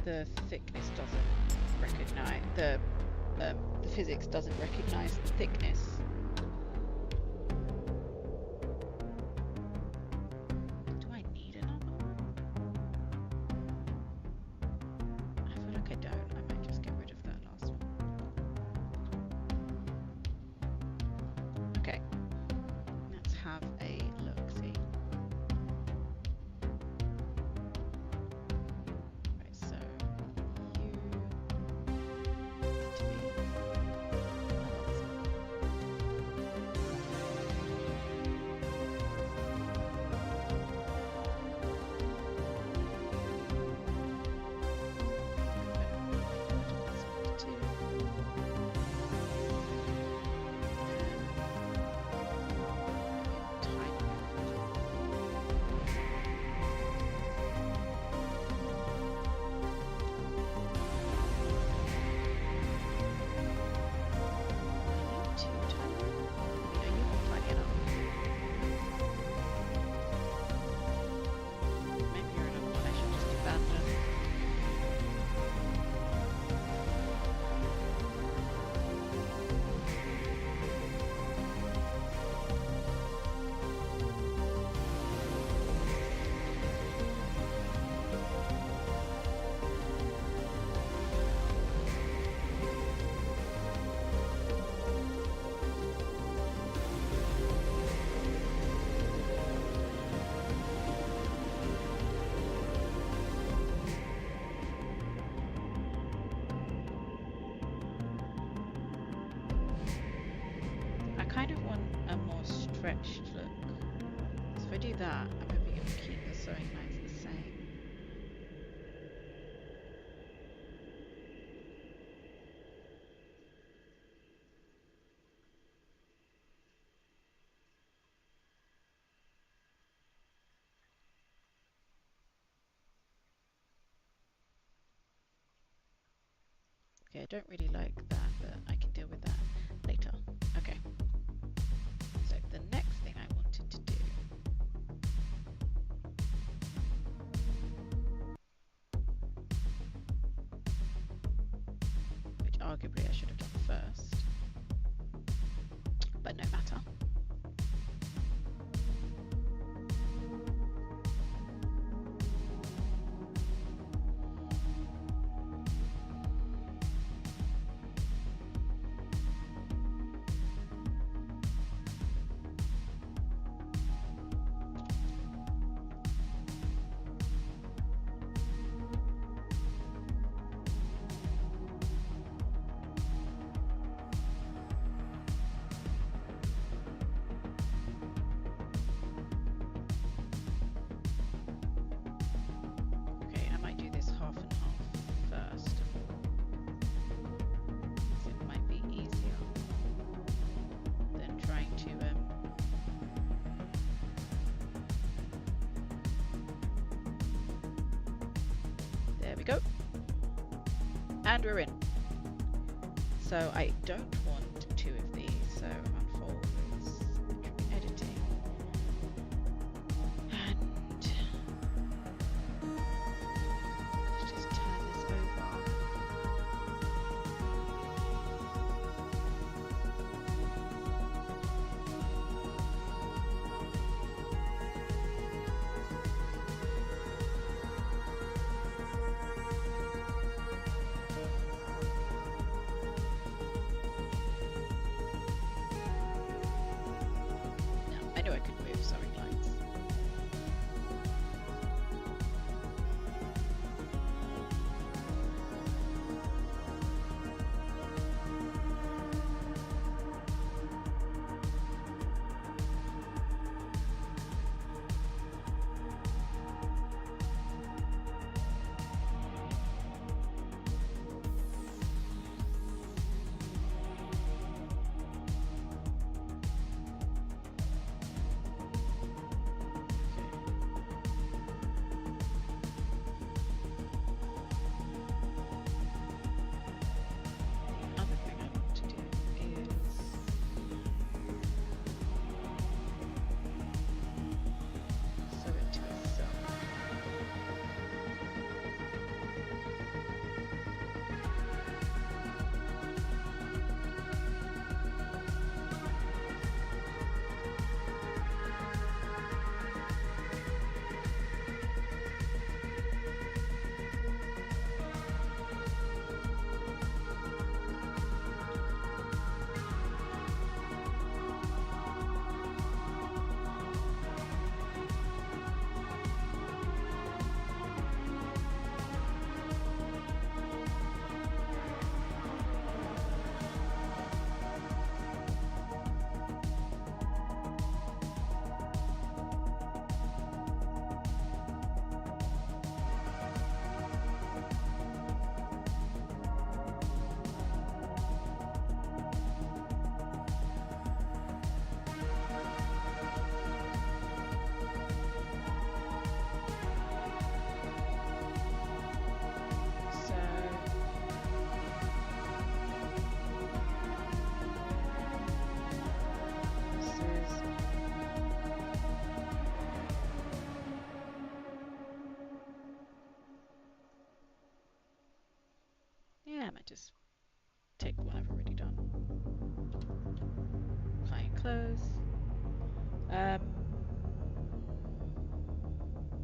the thickness doesn't recognize the physics doesn't recognize the thickness. Do I need another one? I feel like I don't. I might just get rid of that last one. Okay, let's have a look. See. Right, so you need to be kind of want a more stretched look. So if I do that, I'm hoping it will keep the sewing lines the same. Okay, I don't really like that, but I can deal with that later. Okay. So the next thing I wanted to do which arguably I should have done first, but no matter. There we go. And we're in. So I don't want two of these, so unfolds, editing, and let's just turn this over. I knew I could move, sorry clients. Other thing I want to do is sew it to itself. So this is yeah, I might just take the one I've already done. Apply and close.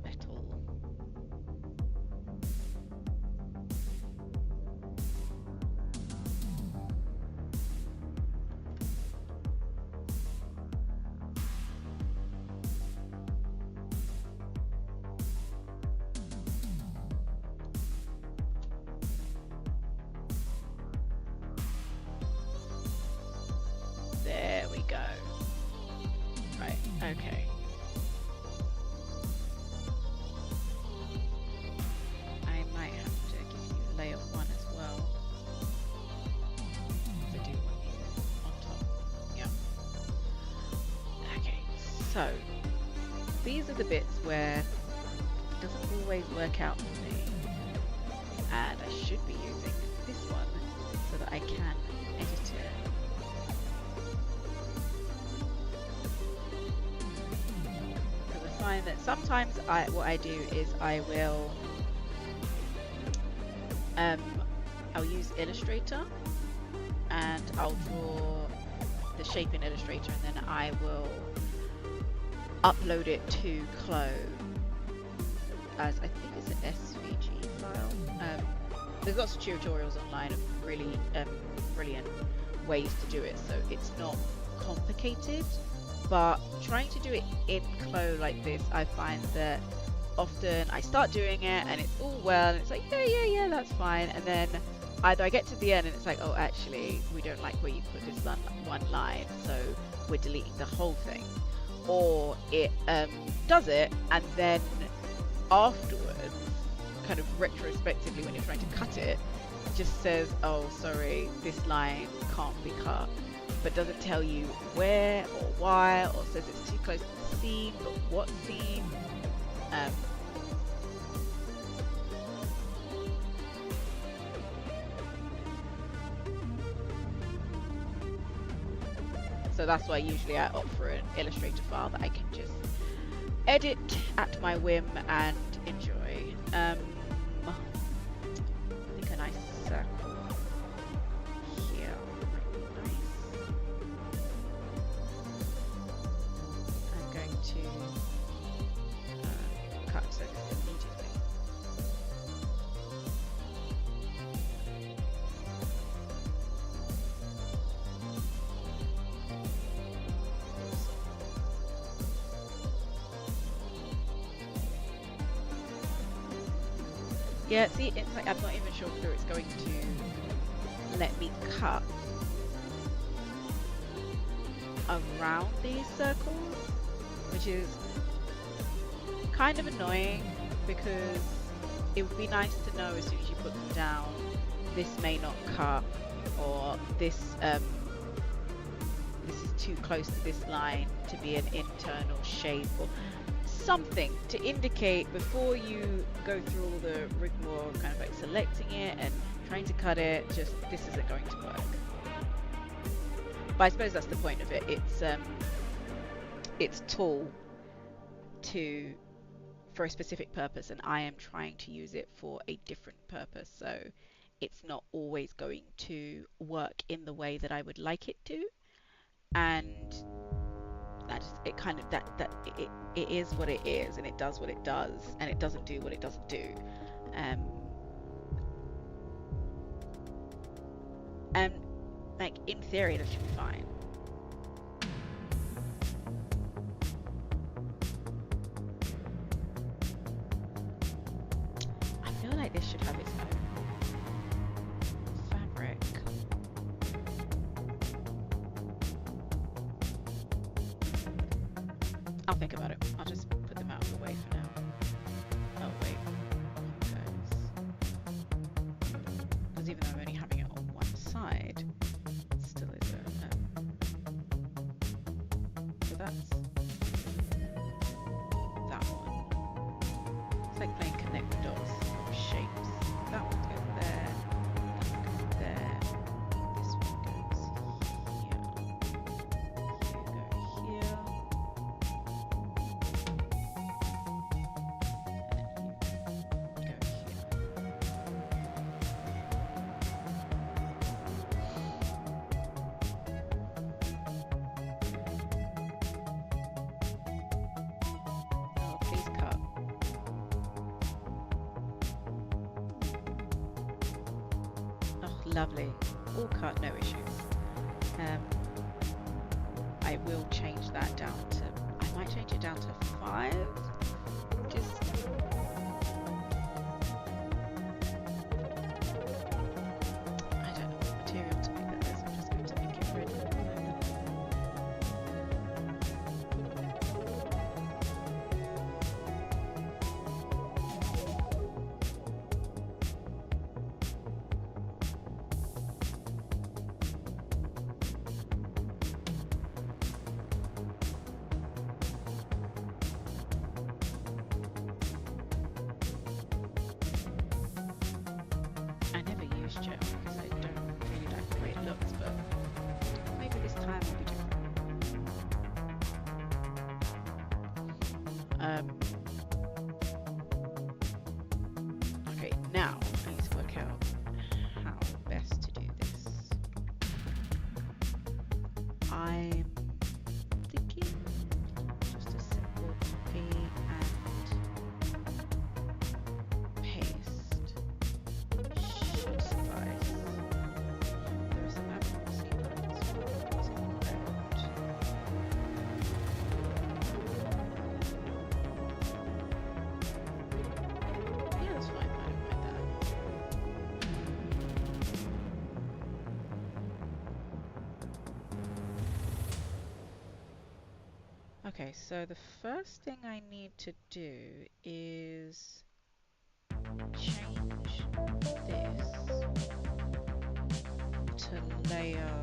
Metal. There we go. Right, okay. I might have to give you layer 1 as well. I do want you on top. Yeah. Okay, so these are the bits where it doesn't always work out for me. And I should be using this one so that I can edit it. Because I find that sometimes what I do is I will I'll use Illustrator and I'll draw the shape in Illustrator and then I will upload it to Clo as I think it's an SVG file. There's lots of tutorials online of really brilliant ways to do it, so it's not complicated, but trying to do it in Clo like this, I find that often I start doing it and it's all well and it's like yeah that's fine, and then either I get to the end and it's like, oh actually we don't like where you put this one line, so we're deleting the whole thing, or it does it and then afterwards, kind of retrospectively when you're trying to cut it, just says, oh sorry, this line can't be cut, but doesn't tell you where or why, or says it's too close to the seam, but what seam. So that's why usually I opt for an Illustrator file that I can just edit at my whim and enjoy. I think a nice circle here might be nice. I'm going to cut this immediately. Yeah, see, it's like I'm not even sure whether it's going to let me cut around these circles, which is kind of annoying because it would be nice to know as soon as you put them down, this may not cut, or this is too close to this line to be an internal shape, or something to indicate before you go through all the rigmarole of kind of like selecting it and trying to cut it, just this isn't going to work. But I suppose that's the point of it. It's tool for a specific purpose, and I am trying to use it for a different purpose, so it's not always going to work in the way that I would like it to, and it is what it is, and it does what it does, and it doesn't do what it doesn't do. And like in theory that should be fine. I feel like this should have its own fabric. I'll think about it. I'll just put them out of the way for now. Oh wait, guys. Because even though I'm only having it on one side, it still is a. So that's that one. It's like playing connect the dots shapes. That one goes there. That one goes there. This one goes here. You go here. Oh, please cut. Oh, lovely. All cut, no issues. I will change that down to, I might change it down to 5. Just I don't know what material to make that is. I'm just going to make it red at the moment. I never use gel because I don't really like the way it looks, but maybe this time will be different. Okay, now I need to work out how best to do this. I'm thinking just a simple copy and paste should suffice. There are some abnormal sequence using red. Yeah, that's fine. I don't mind that. Okay, so the first thing I need to do is change this to layer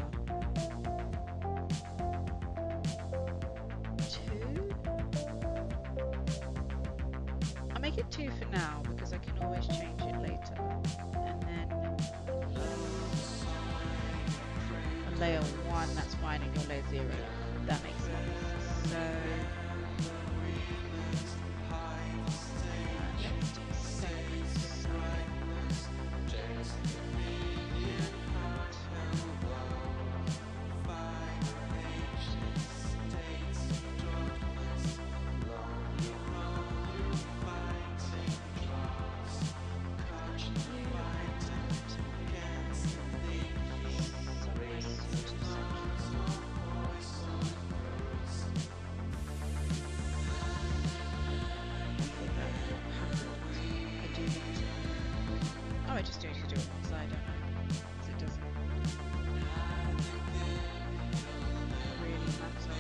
2. I'll make it 2 for now because I can always change it later. And then a layer 1, that's fine. finding your layer 0. That makes sense. So let's do so. I just do need to do it one side, don't I? Because it doesn't really matter.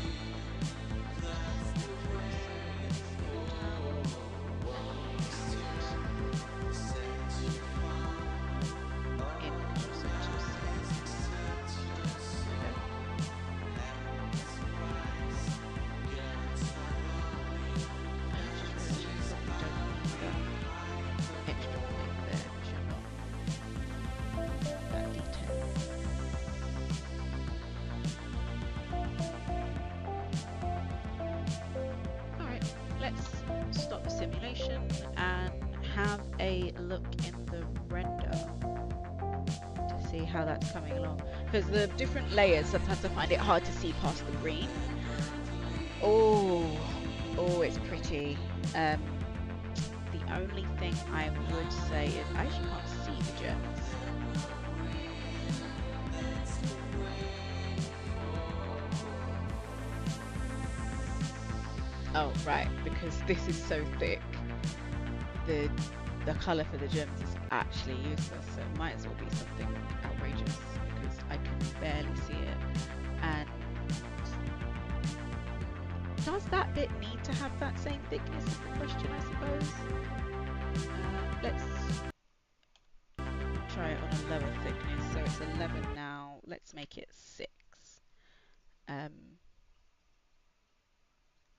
Let's stop the simulation and have a look in the render to see how that's coming along. Because the different layers, sometimes I find it hard to see past the green. Oh, it's pretty. The only thing I would say is I actually can't see the gems. Oh, right, because this is so thick, the colour for the gems is actually useless, so it might as well be something outrageous, because I can barely see it. And does that bit need to have that same thickness is the question, I suppose? Let's try it on a lower thickness, so it's 11 now, let's make it 6. And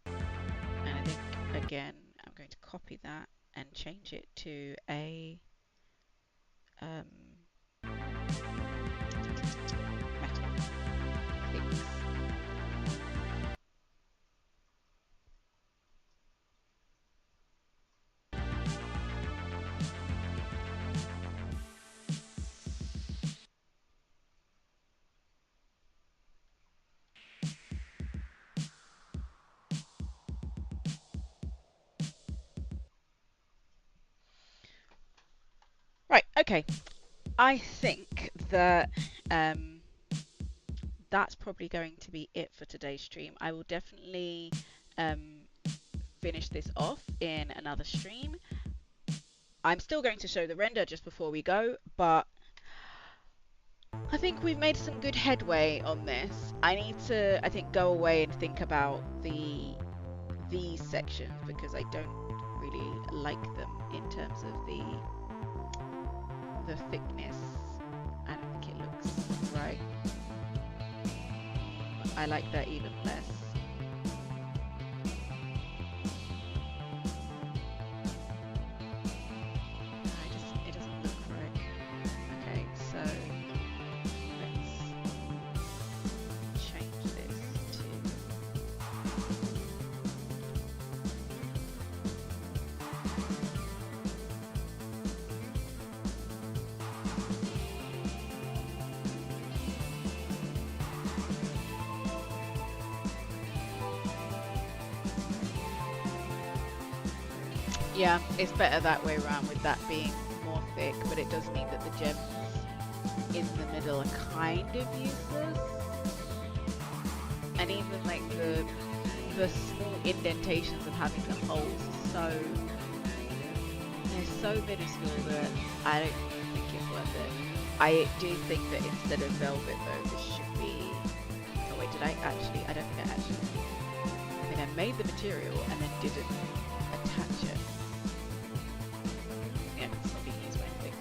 I think, again, I'm going to copy that and change it to a metal thickness. Right, okay. I think that that's probably going to be it for today's stream. I will definitely finish this off in another stream. I'm still going to show the render just before we go, but I think we've made some good headway on this. I need to, I think, go away and think about these sections because I don't really like them in terms of the thickness. I don't think it looks right. I like that even less. It doesn't look right. Okay, so let's change this to yeah, it's better that way around with that being more thick, but it does mean that the gems in the middle are kind of useless. And even like the small indentations of having the holes are they're so minuscule that I don't think it's worth it. I do think that instead of velvet though, this should be, oh wait, did I actually, I don't think I actually, I think I made the material and then didn't attach it. Yeah, it's not being used for anything.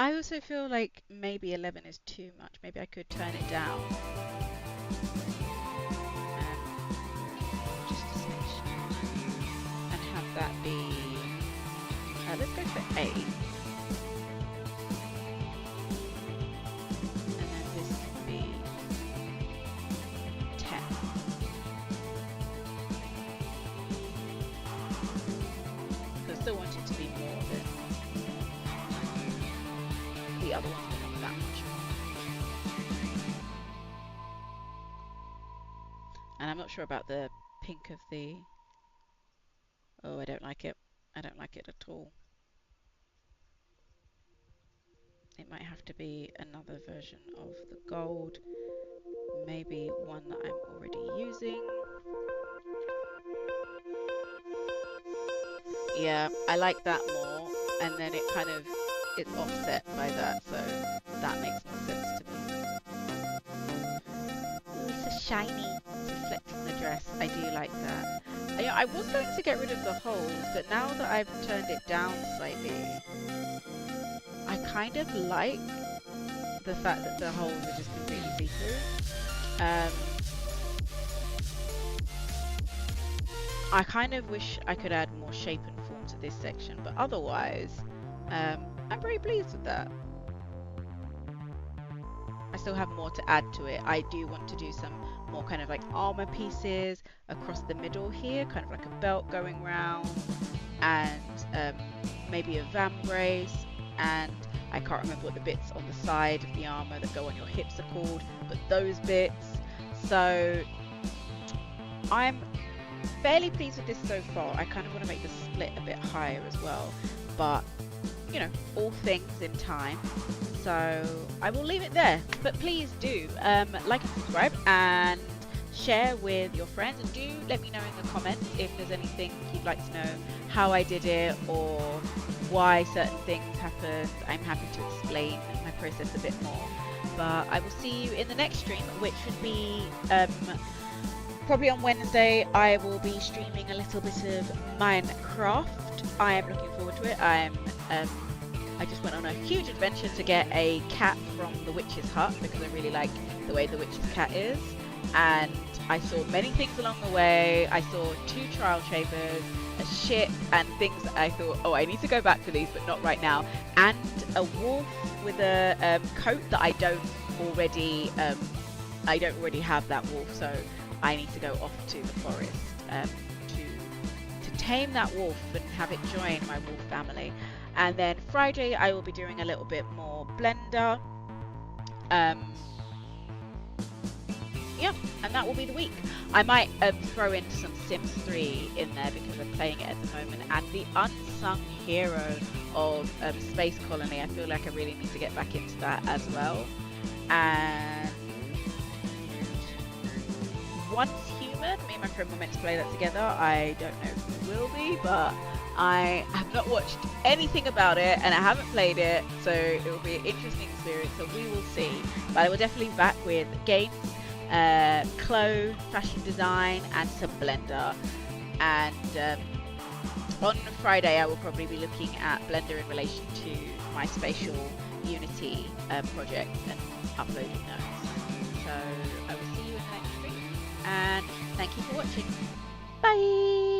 I also feel like maybe 11 is too much. Maybe I could turn it down. Just a section. And have that be... let's go for 8. And then this can be 10. So I still want it to be more than the other ones, but not that much more. And I'm not sure about the pink of the... Oh, I don't like it. I don't like it at all. It might have to be another version of the gold. Maybe one that I'm already using. Yeah, I like that more. And then it kind of, it's offset by that, so that makes more sense to me. Ooh, it's so shiny. It's reflecting the dress. I do like that. I was going to get rid of the holes, but now that I've turned it down slightly, I kind of like the fact that the holes are just completely see-through. I kind of wish I could add more shape and form to this section, but otherwise, I'm very pleased with that. I still have more to add to it. I do want to do some more kind of like armor pieces across the middle here, kind of like a belt going round, and maybe a vambrace, and I can't remember what the bits on the side of the armor that go on your hips are called, but those bits. So I'm fairly pleased with this so far. I kind of want to make the split a bit higher as well, but you know, all things in time. So I will leave it there, but please do like and subscribe and share with your friends, and do let me know in the comments if there's anything you'd like to know, how I did it or why certain things happened. I'm happy to explain my process a bit more, but I will see you in the next stream, which should be probably on Wednesday. I will be streaming a little bit of Minecraft. I am looking forward to it. I just went on a huge adventure to get a cat from the witch's hut because I really like the way the witch's cat is, and I saw many things along the way. I saw 2 trial chambers, a ship, and things that I thought, oh, I need to go back to these, but not right now, and a wolf with a coat that I don't already have that wolf, so I need to go off to the forest to tame that wolf and have it join my wolf family. And then Friday I will be doing a little bit more Blender. Yeah, and that will be the week. I might throw in some Sims 3 in there because I'm playing it at the moment. And the unsung hero of Space Colony, I feel like I really need to get back into that as well. And Once Human, me and my friend were meant to play that together. I don't know if we will be, but I have not watched anything about it and I haven't played it, so it will be an interesting experience, so we will see. But I will definitely be back with games, Clo, fashion design, and some Blender. And on Friday I will probably be looking at Blender in relation to my spatial Unity project and uploading those. So I will see you in the next stream, and thank you for watching. Bye!